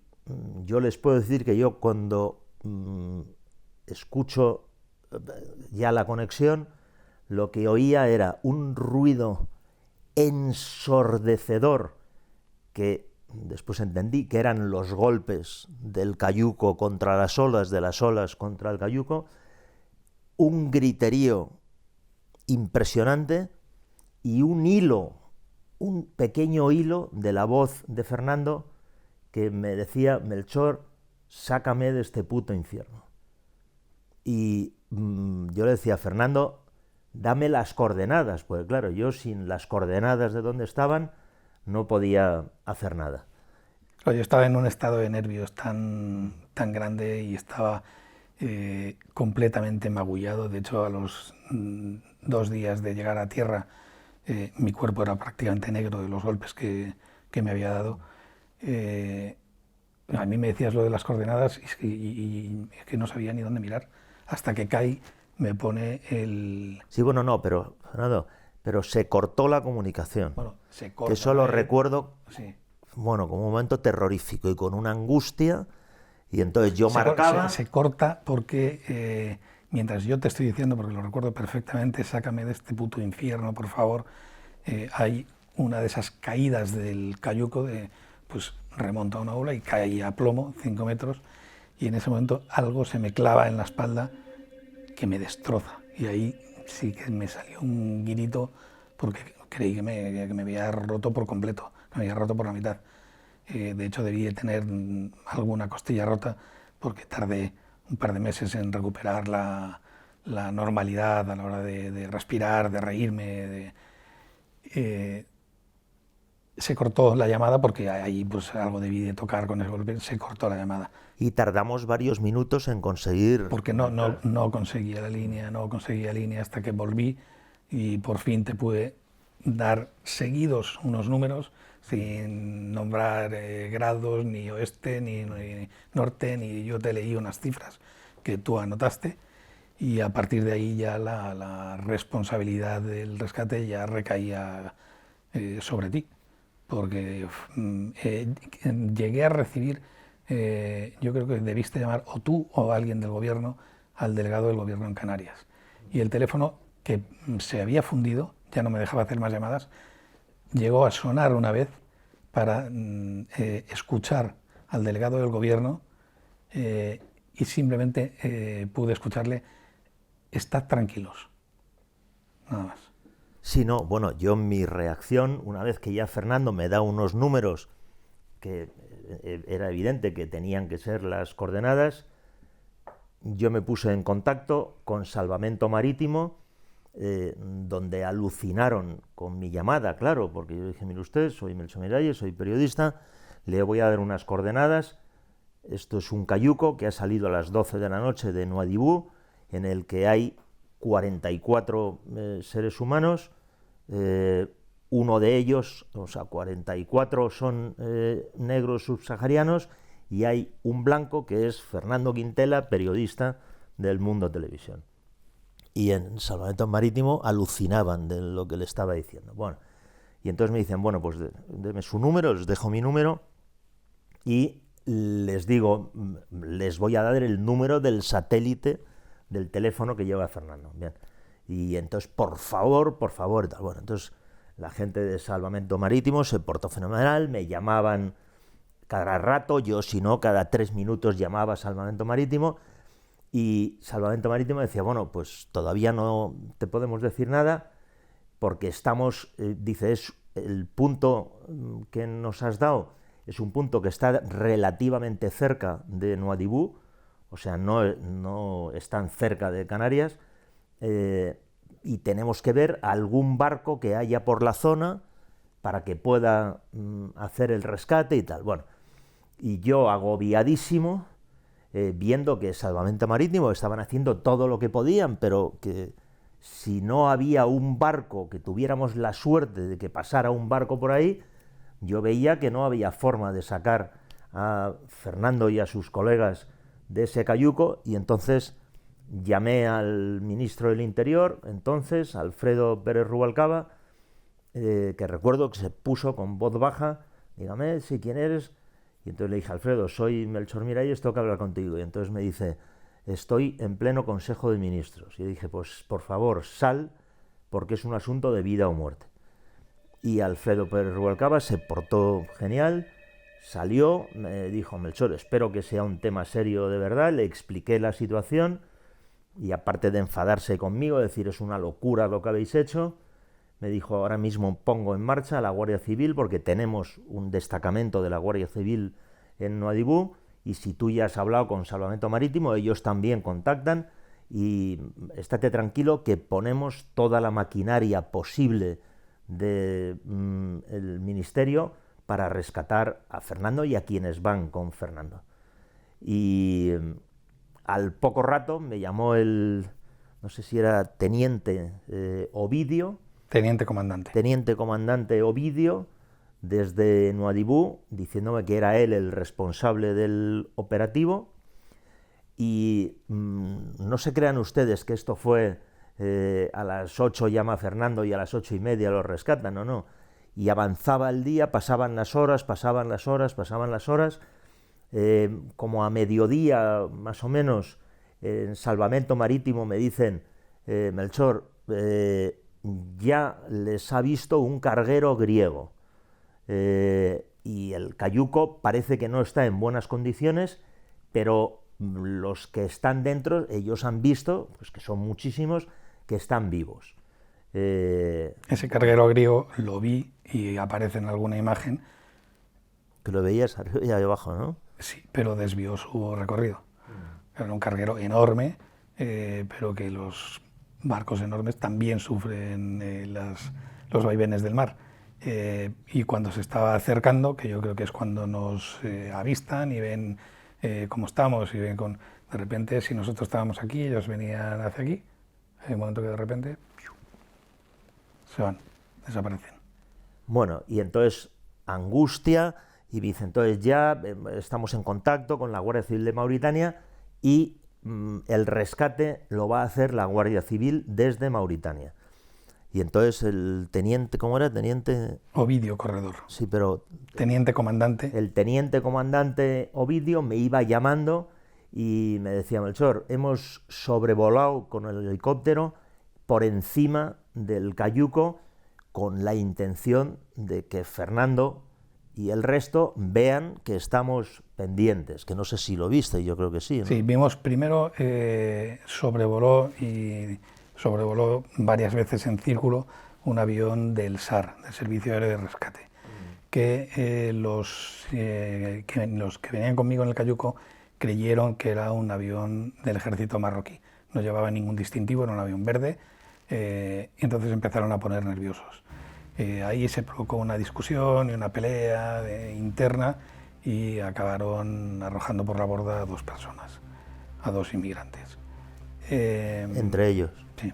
yo les puedo decir que yo cuando escucho ya la conexión, lo que oía era un ruido ensordecedor que después entendí que eran los golpes del cayuco contra las olas, de las olas contra el cayuco, un griterío impresionante y un hilo, un pequeño hilo de la voz de Fernando que me decía, Melchor, sácame de este puto infierno. Y yo le decía, Fernando, dame las coordenadas, porque claro, yo sin las coordenadas de dónde estaban no podía hacer nada. Yo estaba en un estado de nervios tan grande y estaba completamente magullado. De hecho, a los 2 días de llegar a tierra, mi cuerpo era prácticamente negro de los golpes que me había dado. A mí me decías lo de las coordenadas y es que no sabía ni dónde mirar, hasta que Kai me pone el... Sí, bueno, no, pero Fernando, pero se cortó la comunicación. Bueno, se corta, que eso lo recuerdo, sí. Bueno, como un momento terrorífico y con una angustia, y entonces yo marcaba... Se corta porque mientras yo te estoy diciendo, porque lo recuerdo perfectamente, sácame de este puto infierno, por favor, hay una de esas caídas del cayuco, pues remonta una ola y cae a plomo, 5 metros, y en ese momento algo se me clava en la espalda que me destroza, y ahí sí que me salió un grito porque creí que me había roto por completo. me había roto por la mitad. De hecho, debí de tener alguna costilla rota porque tardé un par de meses en recuperar la normalidad a la hora de respirar, de reírme. Se cortó la llamada porque ahí pues algo debí de tocar con el golpe, se cortó la llamada. Y tardamos varios minutos en conseguir... Porque no conseguía la línea hasta que volví y por fin te pude dar seguidos unos números sin nombrar grados, ni oeste, ni norte, ni yo te leí unas cifras que tú anotaste y a partir de ahí ya la responsabilidad del rescate ya recaía sobre ti, porque llegué a recibir, yo creo que debiste llamar o tú o alguien del gobierno al delegado del gobierno en Canarias y el teléfono que se había fundido, ya no me dejaba hacer más llamadas, llegó a sonar una vez para escuchar al delegado del gobierno y simplemente pude escucharle: estad tranquilos, nada más. Sí, no, bueno, yo mi reacción, una vez que ya Fernando me da unos números que era evidente que tenían que ser las coordenadas, yo me puse en contacto con Salvamento Marítimo, donde alucinaron con mi llamada, claro, porque yo dije: mire usted, soy Melchor Miralles, soy periodista, le voy a dar unas coordenadas, esto es un cayuco que ha salido a las 12 de la noche de Nuadhibou, en el que hay 44 seres humanos, uno de ellos, o sea, 44 son negros subsaharianos, y hay un blanco que es Fernando Quintela, periodista del Mundo Televisión. Y en Salvamento Marítimo alucinaban de lo que le estaba diciendo. Bueno, y entonces me dicen: bueno, pues deme su número, les dejo mi número y les digo, les voy a dar el número del satélite del teléfono que lleva Fernando. Bien. Y entonces, por favor, tal. Bueno, entonces la gente de Salvamento Marítimo se portó fenomenal, me llamaban cada rato, yo si no, cada 3 minutos llamaba a Salvamento Marítimo, y Salvamento Marítimo decía: bueno, pues todavía no te podemos decir nada, porque estamos, dice, es el punto que nos has dado, es un punto que está relativamente cerca de Nuadhibou, o sea, no están cerca de Canarias, y tenemos que ver algún barco que haya por la zona para que pueda hacer el rescate y tal. Bueno, y yo agobiadísimo, viendo que Salvamento Marítimo estaban haciendo todo lo que podían, pero que si no había un barco, que tuviéramos la suerte de que pasara un barco por ahí, yo veía que no había forma de sacar a Fernando y a sus colegas de ese cayuco, y entonces llamé al ministro del Interior, entonces, Alfredo Pérez Rubalcaba, que recuerdo que se puso con voz baja: dígame, si quién eres. Y entonces le dije: Alfredo, soy Melchor Miralles, tengo que hablar contigo. Y entonces me dice: estoy en pleno Consejo de Ministros. Y dije: pues por favor, sal, porque es un asunto de vida o muerte. Y Alfredo Pérez Rubalcaba se portó genial, salió, me dijo: Melchor, espero que sea un tema serio de verdad. Le expliqué la situación, y aparte de enfadarse conmigo, decir: es una locura lo que habéis hecho, me dijo: ahora mismo pongo en marcha la Guardia Civil, porque tenemos un destacamento de la Guardia Civil en Nuadhibou, y si tú ya has hablado con Salvamento Marítimo, ellos también contactan, y estate tranquilo que ponemos toda la maquinaria posible del ministerio para rescatar a Fernando y a quienes van con Fernando. Y al poco rato me llamó no sé si era teniente Ovidio, Teniente comandante Ovidio, desde Nuadhibou, diciéndome que era él el responsable del operativo. Y no se crean ustedes que esto fue a las 8 llama Fernando y a las 8:30 lo rescatan, no. Y avanzaba el día, pasaban las horas, como a mediodía más o menos, en Salvamento Marítimo me dicen: Melchor, ya les ha visto un carguero griego, y el cayuco parece que no está en buenas condiciones, pero los que están dentro, ellos han visto, pues que son muchísimos, que están vivos. Ese carguero griego lo vi y aparece en alguna imagen. Que lo veías arriba y abajo, ¿no? Sí, pero desvió su recorrido. Era un carguero enorme, pero que los barcos enormes también sufren los vaivenes del mar. Y cuando se estaba acercando, que yo creo que es cuando nos avistan y ven cómo estamos, y ven de repente, si nosotros estábamos aquí, ellos venían hacia aquí, hay un momento que de repente se van, desaparecen. Bueno, y entonces angustia, y dice, entonces ya estamos en contacto con la Guardia Civil de Mauritania y el rescate lo va a hacer la Guardia Civil desde Mauritania. Y entonces el teniente, ¿cómo era? Teniente... Ovidio Corredor. Sí, pero... Teniente comandante. El teniente comandante Ovidio me iba llamando y me decía, Melchor, hemos sobrevolado con el helicóptero por encima del Cayuco con la intención de que Fernando y el resto vean que estamos pendientes, que no sé si lo viste, yo creo que sí, ¿no? Sí, vimos primero, sobrevoló varias veces en círculo un avión del SAR, del Servicio Aéreo de Rescate, que los que venían conmigo en el Cayuco creyeron que era un avión del ejército marroquí. No llevaba ningún distintivo, era un avión verde, y entonces empezaron a poner nerviosos. Ahí se provocó una discusión y una pelea interna y acabaron arrojando por la borda a 2 personas, a 2 inmigrantes. Entre ellos. Sí.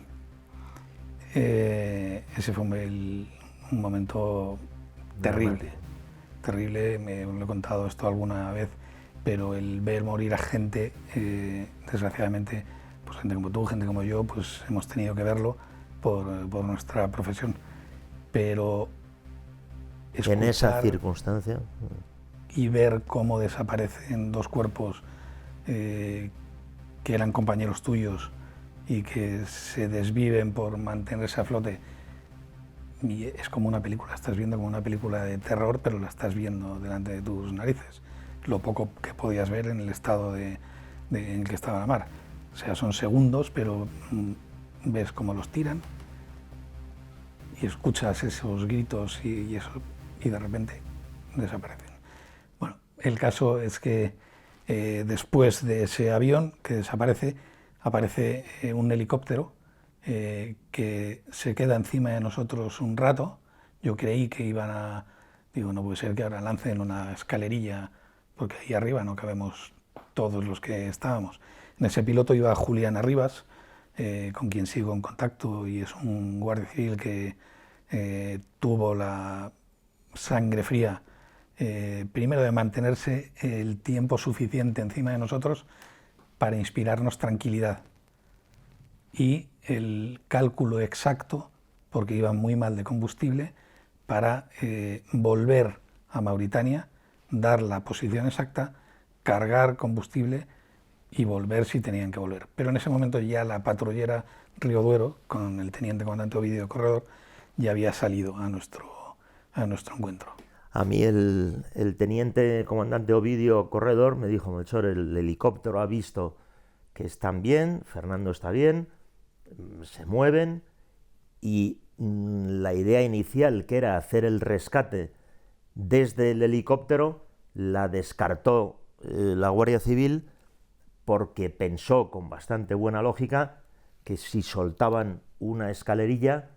Ese fue un momento terrible, terrible, me lo he contado esto alguna vez, pero el ver morir a gente, desgraciadamente, pues gente como tú, gente como yo, pues hemos tenido que verlo por nuestra profesión. Pero en esa circunstancia y ver cómo desaparecen 2 cuerpos que eran compañeros tuyos y que se desviven por mantenerse a flote, y es como una película, estás viendo como una película de terror, pero la estás viendo delante de tus narices, lo poco que podías ver en el estado en el que estaba la mar. O sea, son segundos, pero ves cómo los tiran y escuchas esos gritos y eso, y de repente desaparecen. Bueno, el caso es que después de ese avión que desaparece, aparece un helicóptero que se queda encima de nosotros un rato. Yo creí que digo, no puede ser que ahora lancen una escalerilla, porque ahí arriba no cabemos todos los que estábamos. En ese piloto iba Julián Arribas, con quien sigo en contacto, y es un guardia civil que tuvo la sangre fría, primero de mantenerse el tiempo suficiente encima de nosotros para inspirarnos tranquilidad, y el cálculo exacto, porque iba muy mal de combustible, para volver a Mauritania, dar la posición exacta, cargar combustible y volver si tenían que volver. Pero en ese momento ya la patrullera Río Duero, con el teniente comandante Ovidio Corredor, ya había salido a nuestro encuentro. A mí el teniente comandante Ovidio Corredor me dijo, Melchor, el helicóptero ha visto que están bien, Fernando está bien, se mueven, y la idea inicial, que era hacer el rescate desde el helicóptero, la descartó la Guardia Civil, porque pensó, con bastante buena lógica, que si soltaban una escalerilla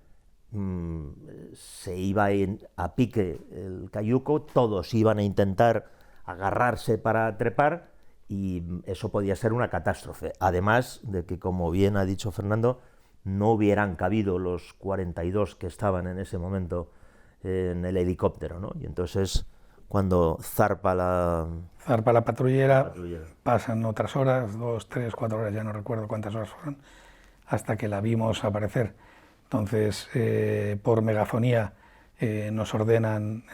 se iba a pique el Cayuco, todos iban a intentar agarrarse para trepar y eso podía ser una catástrofe. Además de que, como bien ha dicho Fernando, no hubieran cabido los 42 que estaban en ese momento en el helicóptero, ¿no? Y entonces, cuando zarpa la patrullera, pasan otras horas, 2, 3, 4 horas, ya no recuerdo cuántas horas fueron, hasta que la vimos aparecer. Entonces, por megafonía nos ordenan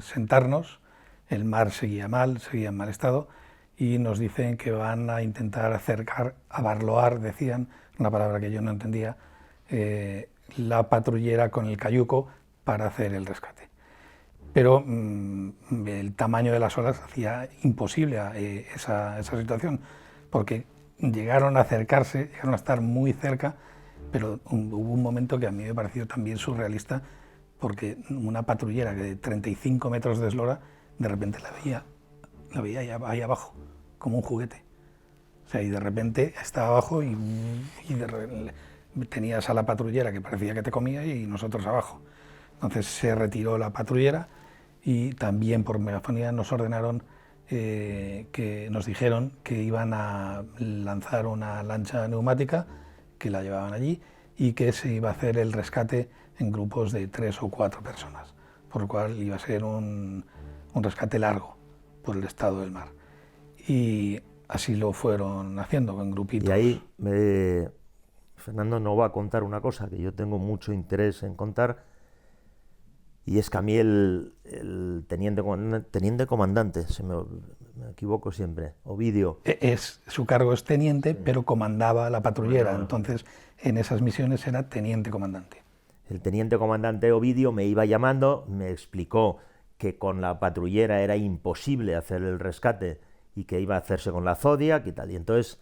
sentarnos, el mar seguía en mal estado, y nos dicen que van a intentar acercar, a barloar, decían, una palabra que yo no entendía, la patrullera con el Cayuco para hacer el rescate. Pero el tamaño de las olas hacía imposible esa situación, porque llegaron a acercarse, llegaron a estar muy cerca, pero hubo un momento que a mí me pareció también surrealista, porque una patrullera de 35 metros de eslora, de repente la veía ahí abajo, como un juguete. O sea, y de repente estaba abajo y tenías a la patrullera que parecía que te comía y nosotros abajo. Entonces se retiró la patrullera y también por megafonía nos ordenaron, que nos dijeron que iban a lanzar una lancha neumática, que la llevaban allí, y que se iba a hacer el rescate en grupos de 3 o 4 personas, por lo cual iba a ser un rescate largo por el estado del mar. Y así lo fueron haciendo en grupitos. Y ahí Fernando nos va a contar una cosa que yo tengo mucho interés en contar, y es que a mí el teniente comandante, me equivoco siempre, Ovidio. Su cargo es teniente, pero comandaba la patrullera, entonces en esas misiones era teniente comandante. El teniente comandante Ovidio me iba llamando, me explicó que con la patrullera era imposible hacer el rescate y que iba a hacerse con la Zodiac y tal. Y entonces,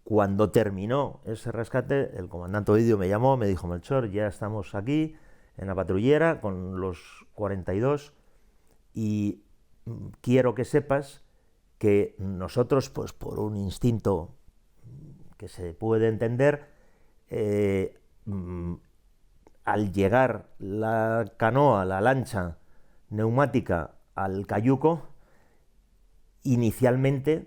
cuando terminó ese rescate, el comandante Ovidio me llamó, me dijo: Melchor, ya estamos aquí en la patrullera con los 42 y quiero que sepas que nosotros, pues por un instinto que se puede entender, al llegar la canoa, la lancha neumática al cayuco, inicialmente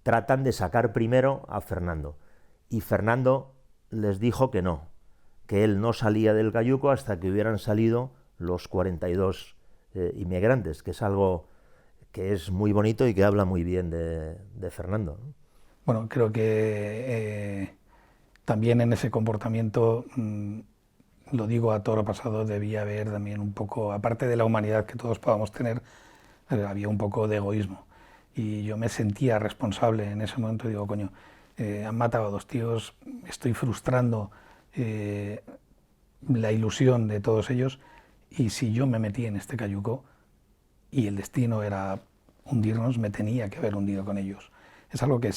tratan de sacar primero a Fernando, y Fernando les dijo que no, que él no salía del cayuco hasta que hubieran salido los 42 inmigrantes, que es algo que es muy bonito y que habla muy bien de Fernando, ¿no? Bueno, creo que también en ese comportamiento, lo digo a toro pasado, debía haber también un poco, aparte de la humanidad que todos podamos tener, había un poco de egoísmo. Y yo me sentía responsable en ese momento. Digo, coño, han matado a 2 tíos, estoy frustrando la ilusión de todos ellos, y si yo me metí en este cayuco y el destino era hundirnos, me tenía que haber hundido con ellos. Es algo que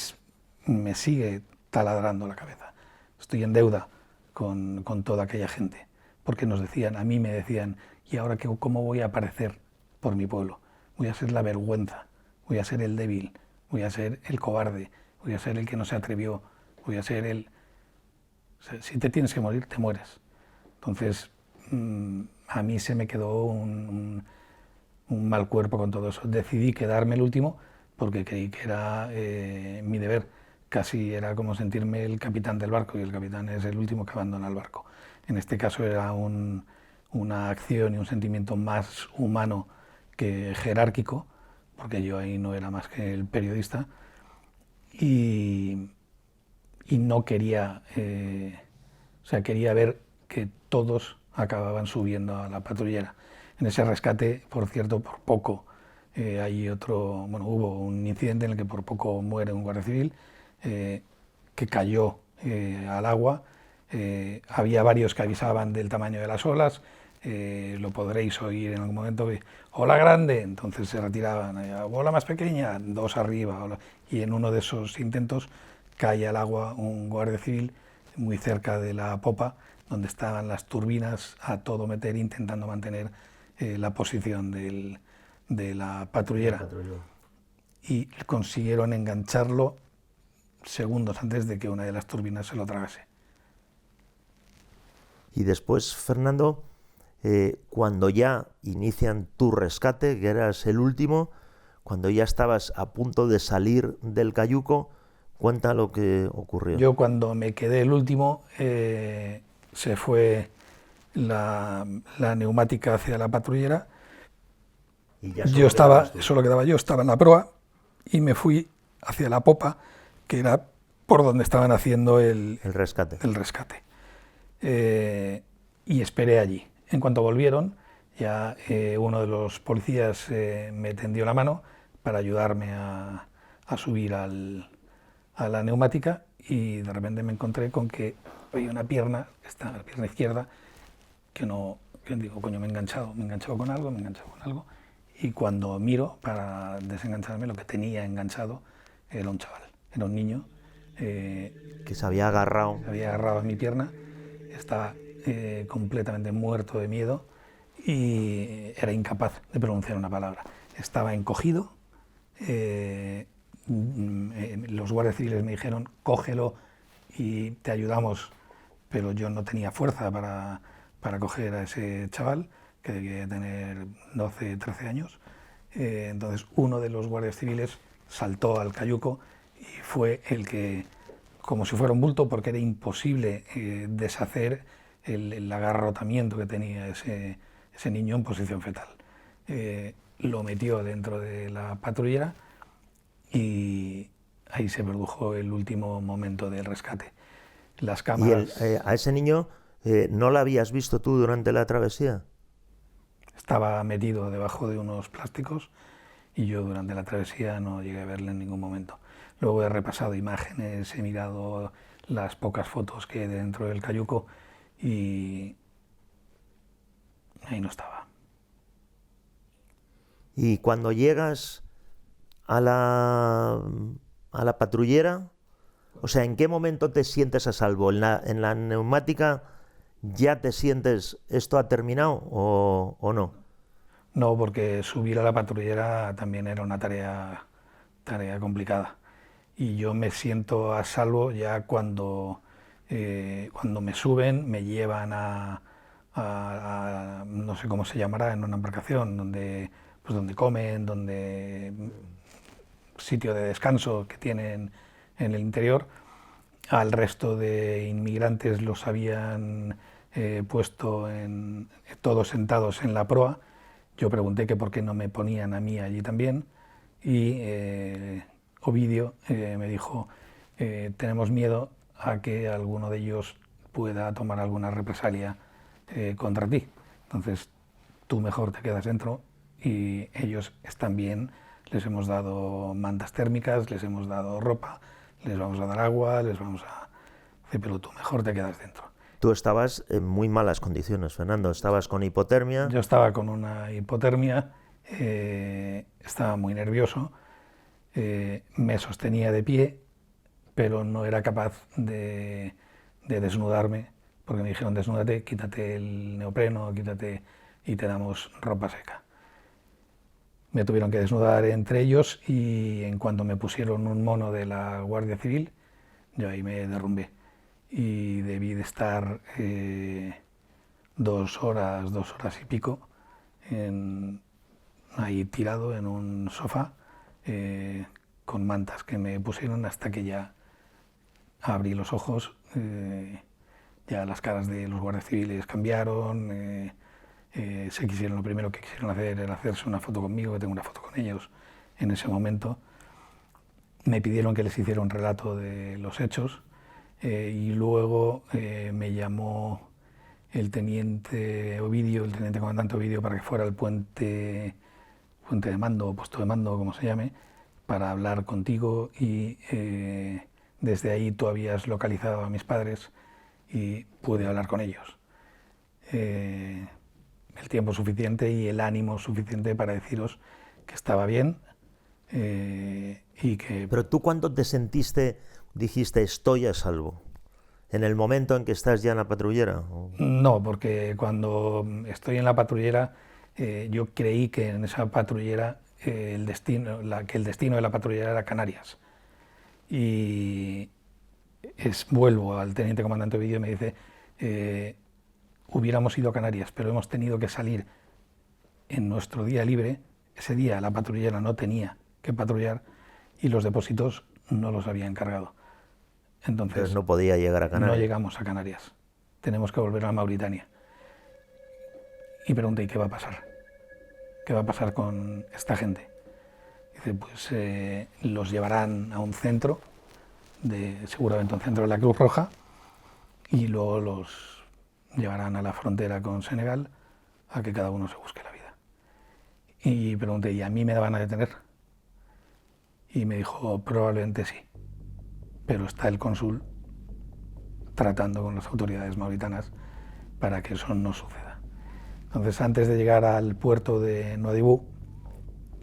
me sigue taladrando la cabeza. Estoy en deuda con toda aquella gente, porque nos decían, a mí me decían: ¿y ahora cómo voy a aparecer por mi pueblo? Voy a ser la vergüenza, voy a ser el débil, voy a ser el cobarde, voy a ser el que no se atrevió, voy a ser el... O sea, si te tienes que morir, te mueres. Entonces, a mí se me quedó un mal cuerpo con todo eso. Decidí quedarme el último porque creí que era mi deber. Casi era como sentirme el capitán del barco, y el capitán es el último que abandona el barco. En este caso era una acción y un sentimiento más humano que jerárquico, porque yo ahí no era más que el periodista, y no quería, o sea, quería ver que todos acababan subiendo a la patrullera. En ese rescate, por cierto, por poco, hubo un incidente en el que por poco muere un guardia civil, que cayó al agua. Había varios que avisaban del tamaño de las olas, lo podréis oír en algún momento, ola grande, entonces se retiraban, ola más pequeña, 2 arriba, y en uno de esos intentos cae al agua un guardia civil muy cerca de la popa, donde estaban las turbinas a todo meter, intentando mantener la posición de la patrullera. Y consiguieron engancharlo segundos antes de que una de las turbinas se lo tragase. Y después, Fernando, cuando ya inician tu rescate, que eras el último, cuando ya estabas a punto de salir del cayuco, cuenta lo que ocurrió. Yo, cuando me quedé el último, se fue la neumática hacia la patrullera. Y ya solo quedaba yo, estaba en la proa, y me fui hacia la popa, que era por donde estaban haciendo el rescate. Y esperé allí. En cuanto volvieron, ya uno de los policías me tendió la mano para ayudarme a subir a la neumática, y de repente me encontré con que había una pierna, la pierna izquierda, que digo, coño, me he enganchado con algo, y cuando miro para desengancharme, lo que tenía enganchado era un chaval, era un niño Que se había agarrado. Se había agarrado a mi pierna, estaba completamente muerto de miedo y era incapaz de pronunciar una palabra. Estaba encogido. Los guardias civiles me dijeron, cógelo y te ayudamos, pero yo no tenía fuerza para coger a ese chaval, que debía tener 12, 13 años. Entonces uno de los guardias civiles saltó al cayuco y fue el que, como si fuera un bulto, porque era imposible deshacer el agarrotamiento que tenía ese niño en posición fetal. Lo metió dentro de la patrullera y ahí se produjo el último momento del rescate. Las cámaras... ¿Y a ese niño no lo habías visto tú durante la travesía? Estaba metido debajo de unos plásticos y yo durante la travesía no llegué a verle en ningún momento. Luego he repasado imágenes, he mirado las pocas fotos que hay dentro del cayuco y ahí no estaba. Y cuando llegas a la patrullera, o sea, ¿en qué momento te sientes a salvo? ¿En la neumática ya te sientes esto ha terminado o no? No, porque subir a la patrullera también era una tarea complicada. Y yo me siento a salvo ya cuando me suben, me llevan a no sé cómo se llamará, en una embarcación, donde comen, sitio de descanso que tienen en el interior. Al resto de inmigrantes los habían puesto todos sentados en la proa. Yo pregunté que por qué no me ponían a mí allí también y Ovidio me dijo, tenemos miedo a que alguno de ellos pueda tomar alguna represalia contra ti. Entonces tú mejor te quedas dentro y ellos están bien. Les hemos dado mantas térmicas, les hemos dado ropa, les vamos a dar agua, pero tú mejor te quedas dentro. Tú estabas en muy malas condiciones, Fernando. Estabas con hipotermia. Yo estaba con una hipotermia, estaba muy nervioso, me sostenía de pie, pero no era capaz de desnudarme, porque me dijeron, desnúdate, quítate el neopreno, quítate y te damos ropa seca. Me tuvieron que desnudar entre ellos y en cuanto me pusieron un mono de la Guardia Civil, yo ahí me derrumbé. Y debí de estar 2 horas y pico ahí tirado en un sofá con mantas que me pusieron hasta que ya abrí los ojos. Ya las caras de los guardias civiles cambiaron. Lo primero que quisieron hacer era hacerse una foto conmigo, que tengo una foto con ellos en ese momento. Me pidieron que les hiciera un relato de los hechos. Y luego me llamó el teniente comandante Ovidio, para que fuera al puente de mando, o puesto de mando, como se llame, para hablar contigo y desde ahí tú habías localizado a mis padres y pude hablar con ellos. El tiempo suficiente y el ánimo suficiente para deciros que estaba bien y que... Pero tú, ¿cuándo te sentiste, dijiste, estoy a salvo? ¿En el momento en que estás ya en la patrullera? No, porque cuando estoy en la patrullera yo creí que en esa patrullera que el destino de la patrullera era Canarias. Y vuelvo al teniente comandante Ovidio y me dice, hubiéramos ido a Canarias, pero hemos tenido que salir en nuestro día libre. Ese día la patrullera no tenía que patrullar y los depósitos no los habían cargado. Entonces no podía llegar a Canarias. No llegamos a Canarias. Tenemos que volver a Mauritania. Y pregunté, ¿y qué va a pasar? ¿Qué va a pasar con esta gente? Dice, pues los llevarán a un centro, seguramente un centro de la Cruz Roja, y luego los llevarán a la frontera con Senegal a que cada uno se busque la vida. Y pregunté, ¿y a mí me van a detener? Y me dijo, probablemente sí, pero está el cónsul tratando con las autoridades mauritanas para que eso no suceda. Entonces, antes de llegar al puerto de Nouadhibou,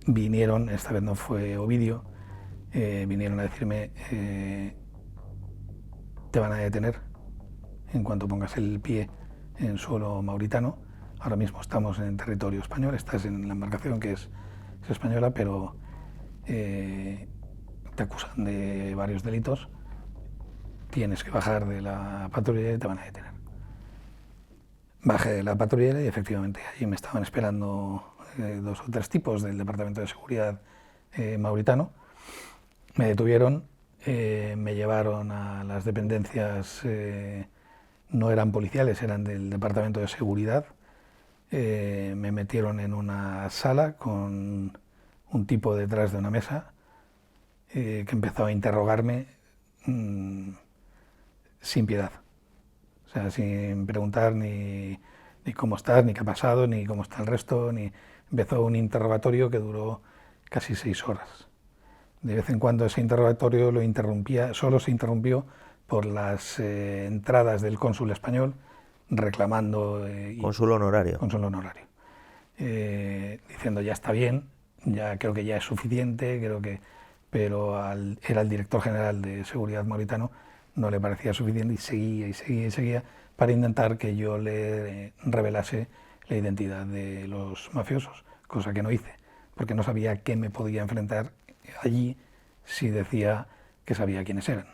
vinieron, esta vez no fue Ovidio, vinieron a decirme, te van a detener en cuanto pongas el pie en suelo mauritano. Ahora mismo estamos en territorio español, estás en la embarcación que es española, pero te acusan de varios delitos, tienes que bajar de la patrullera y te van a detener. Bajé de la patrullera y efectivamente allí me estaban esperando 2 o 3 tipos del Departamento de Seguridad mauritano. Me detuvieron, me llevaron a las dependencias, no eran policiales, eran del Departamento de Seguridad. Me metieron en una sala con un tipo detrás de una mesa que empezó a interrogarme sin piedad. O sea, sin preguntar ni cómo estás, ni qué ha pasado, ni cómo está el resto. Empezó un interrogatorio que duró casi 6 horas. De vez en cuando ese interrogatorio lo interrumpía, solo se interrumpió por las entradas del cónsul español reclamando... Cónsul honorario. Cónsul honorario. Diciendo ya está bien, ya creo que ya es suficiente, pero era el director general de seguridad mauritano, no le parecía suficiente y seguía para intentar que yo le revelase la identidad de los mafiosos, cosa que no hice, porque no sabía a qué me podía enfrentar allí si decía que sabía quiénes eran.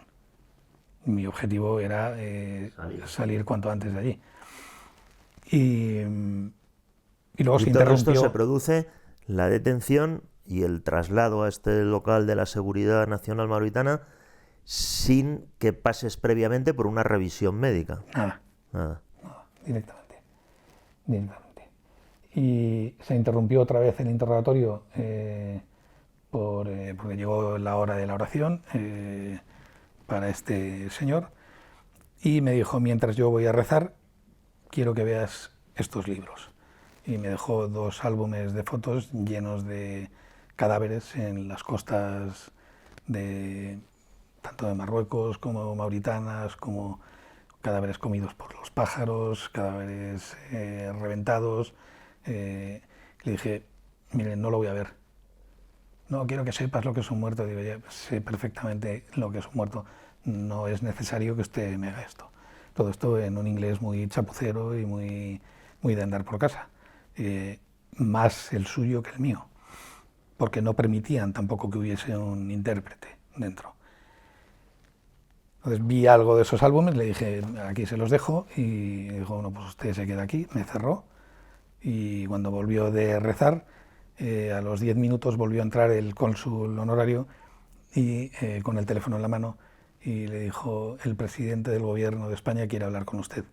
Mi objetivo era salir cuanto antes de allí. Y luego se todo interrumpió. Esto se produce la detención y el traslado a este local de la Seguridad Nacional Mauritana sin que pases previamente por una revisión médica. Nada, directamente. Y se interrumpió otra vez el interrogatorio porque llegó la hora de la oración para este señor y me dijo, mientras yo voy a rezar, quiero que veas estos libros. Y me dejó 2 álbumes de fotos llenos de cadáveres en las costas tanto de Marruecos como mauritanas, como cadáveres comidos por los pájaros, cadáveres reventados. Le dije, mire, no lo voy a ver. No, quiero que sepas lo que es un muerto. Digo, ya sé perfectamente lo que es un muerto. No es necesario que usted me haga esto. Todo esto en un inglés muy chapucero y muy de andar por casa. Más el suyo que el mío, porque no permitían tampoco que hubiese un intérprete dentro. Entonces vi algo de esos álbumes, le dije, aquí se los dejo, y dijo, bueno, pues usted se queda aquí, me cerró, y cuando volvió de rezar, a los 10 minutos volvió a entrar el cónsul honorario y con el teléfono en la mano, y le dijo, el presidente del gobierno de España quiere hablar con usted.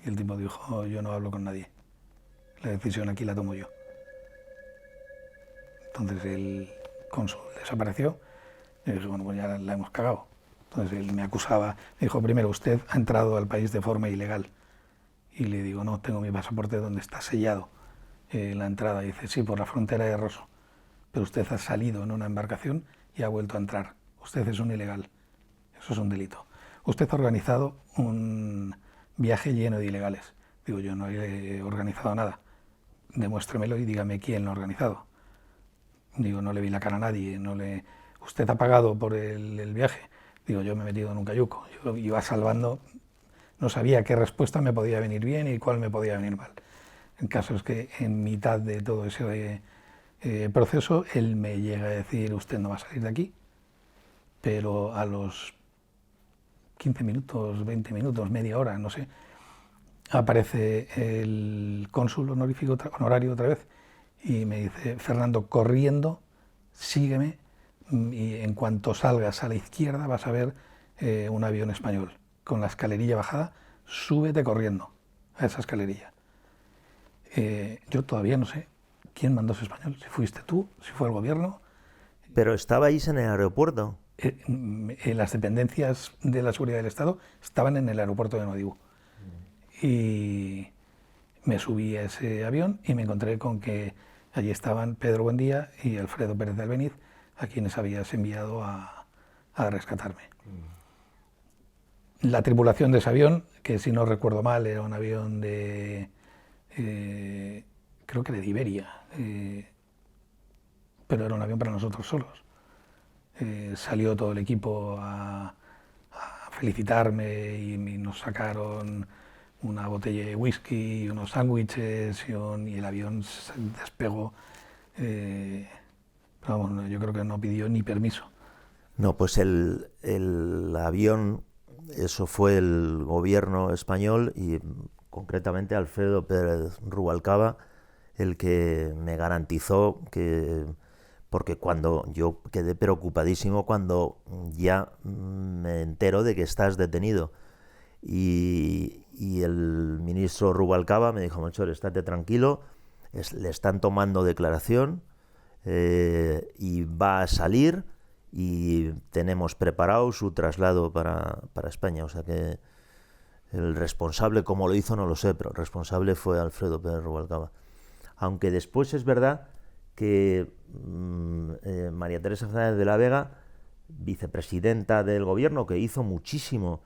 Y el tipo dijo, yo no hablo con nadie. La decisión aquí la tomo yo. Entonces el cónsul desapareció y dije, bueno, pues ya la hemos cagado. Entonces él me acusaba, me dijo, primero, usted ha entrado al país de forma ilegal. Y le digo, no, tengo mi pasaporte donde está sellado la entrada. Y dice, sí, por la frontera de Rosso. Pero usted ha salido en una embarcación y ha vuelto a entrar. Usted es un ilegal. Eso es un delito. Usted ha organizado un viaje lleno de ilegales. Digo, yo no he organizado nada. Demuéstremelo y dígame quién lo ha organizado. Digo, no le vi la cara a nadie. ¿Usted ha pagado por el viaje? Digo, yo me he metido en un cayuco. Yo iba salvando, no sabía qué respuesta me podía venir bien y cuál me podía venir mal. El caso es que en mitad de todo ese proceso, él me llega a decir, usted no va a salir de aquí, pero a los 15 minutos, 20 minutos, media hora, no sé, aparece el cónsul honorario otra vez y me dice, Fernando, corriendo, sígueme, y en cuanto salgas a la izquierda vas a ver un avión español con la escalerilla bajada, súbete corriendo a esa escalerilla. Yo todavía no sé quién mandó ese español, si fuiste tú, si fue el gobierno. Pero estabais en el aeropuerto. Las dependencias de la seguridad del Estado estaban en el aeropuerto de Nouadhibou. Y me subí a ese avión y me encontré con que allí estaban Pedro Buendía y Alfredo Pérez de Albeniz, a quienes habías enviado a rescatarme. La tripulación de ese avión, que si no recuerdo mal era un avión de, creo que de Iberia, pero era un avión para nosotros solos. Salió todo el equipo a felicitarme y nos sacaron una botella de whisky, unos sándwiches y el avión se despegó. Pero vamos, yo creo que no pidió ni permiso. No, pues el avión, eso fue el gobierno español y concretamente Alfredo Pérez Rubalcaba el que me garantizó que, porque cuando yo quedé preocupadísimo cuando ya me entero de que estás detenido y el ministro Rubalcaba me dijo, Melchor, estate tranquilo, le están tomando declaración y va a salir y tenemos preparado su traslado para España. O sea que el responsable, cómo lo hizo no lo sé, pero el responsable fue Alfredo Pérez Rubalcaba. Aunque después es verdad que María Teresa Fernández de la Vega, vicepresidenta del gobierno, que hizo muchísimo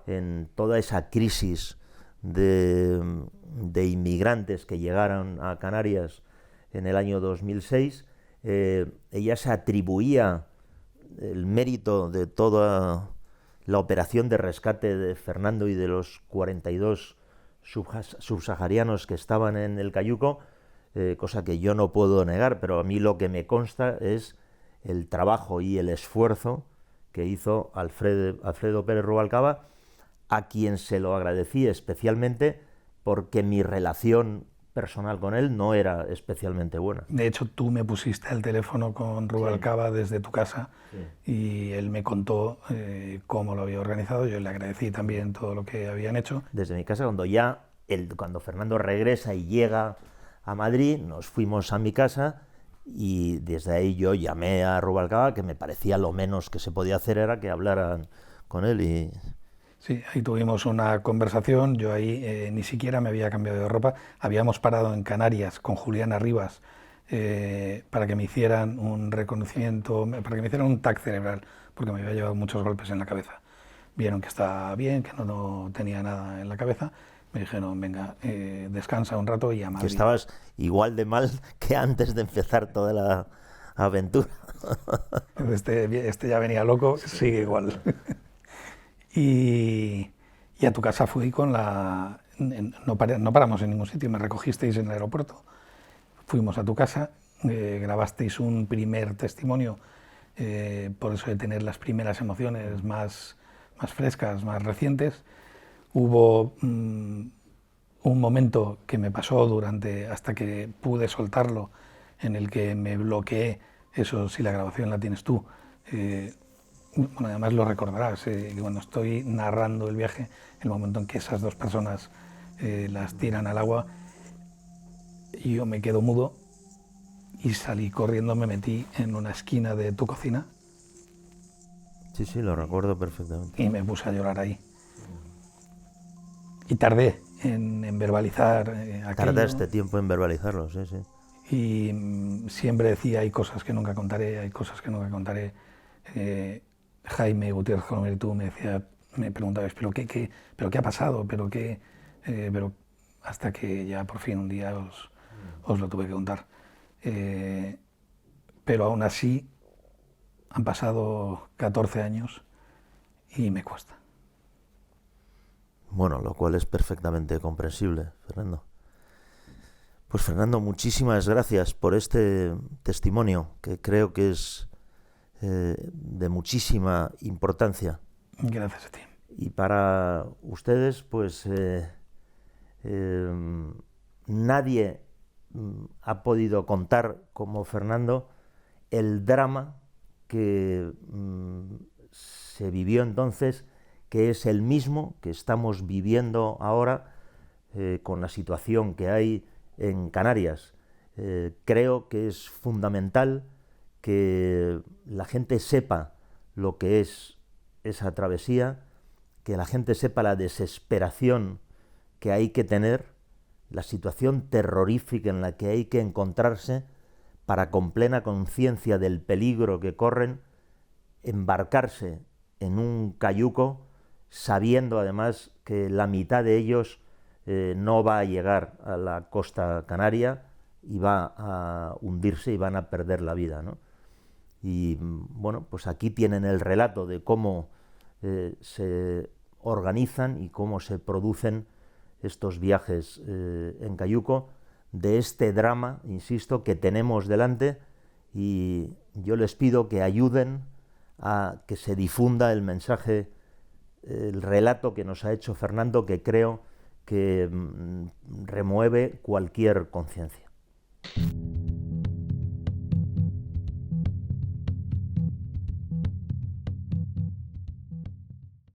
en toda esa crisis de inmigrantes que llegaron a Canarias en el año 2006, ella se atribuía el mérito de toda la operación de rescate de Fernando y de los 42 subsaharianos que estaban en el Cayuco, cosa que yo no puedo negar, pero a mí lo que me consta es el trabajo y el esfuerzo que hizo Alfredo Pérez Rubalcaba, a quien se lo agradecí especialmente porque mi relación personal con él no era especialmente buena. De hecho, tú me pusiste el teléfono con Rubalcaba desde tu casa y él me contó cómo lo había organizado. Yo le agradecí también todo lo que habían hecho. Desde mi casa, cuando Fernando regresa y llega a Madrid, nos fuimos a mi casa y desde ahí yo llamé a Rubalcaba, que me parecía lo menos que se podía hacer era que hablaran con él y... Sí, ahí tuvimos una conversación, yo ahí ni siquiera me había cambiado de ropa, habíamos parado en Canarias con Juliana Rivas para que me hicieran un reconocimiento, para que me hicieran un TAC cerebral, porque me había llevado muchos golpes en la cabeza. Vieron que estaba bien, que no tenía nada en la cabeza, me dijeron, venga, descansa un rato y a Madrid. Que estabas igual de mal que antes de empezar toda la aventura. Este ya venía loco, sigue igual. Y a tu casa fui con la... No paramos en ningún sitio, me recogisteis en el aeropuerto, fuimos a tu casa, grabasteis un primer testimonio, por eso de tener las primeras emociones más frescas, más recientes. Hubo un momento que me pasó hasta que pude soltarlo, en el que me bloqueé, eso si la grabación la tienes tú. Bueno, además lo recordarás, que cuando estoy narrando el viaje, el momento en que esas dos personas las tiran al agua, yo me quedo mudo y salí corriendo, me metí en una esquina de tu cocina. Sí, lo recuerdo perfectamente. Y me puse a llorar ahí. Y tardé en verbalizar aquello. Tardaste tiempo en verbalizarlo, sí. Y siempre decía, hay cosas que nunca contaré, hay cosas que nunca contaré. Jaime Gutiérrez Colomer y tú me preguntabais, ¿pero qué ha pasado? ¿Pero hasta que ya por fin un día os lo tuve que contar. Pero aún así han pasado 14 años y me cuesta. Bueno, lo cual es perfectamente comprensible, Fernando. Pues Fernando, muchísimas gracias por este testimonio que creo que es de muchísima importancia. Gracias a ti. Y para ustedes, pues nadie ha podido contar como Fernando el drama que se vivió entonces, que es el mismo que estamos viviendo ahora con la situación que hay en Canarias. Creo que es fundamental que la gente sepa lo que es esa travesía, que la gente sepa la desesperación que hay que tener, la situación terrorífica en la que hay que encontrarse para, con plena conciencia del peligro que corren, embarcarse en un cayuco sabiendo además que la mitad de ellos no va a llegar a la costa canaria y va a hundirse y van a perder la vida, ¿no? Y bueno, pues aquí tienen el relato de cómo se organizan y cómo se producen estos viajes en cayuco, de este drama, insisto, que tenemos delante, y yo les pido que ayuden a que se difunda el mensaje, el relato que nos ha hecho Fernando, que creo que remueve cualquier conciencia.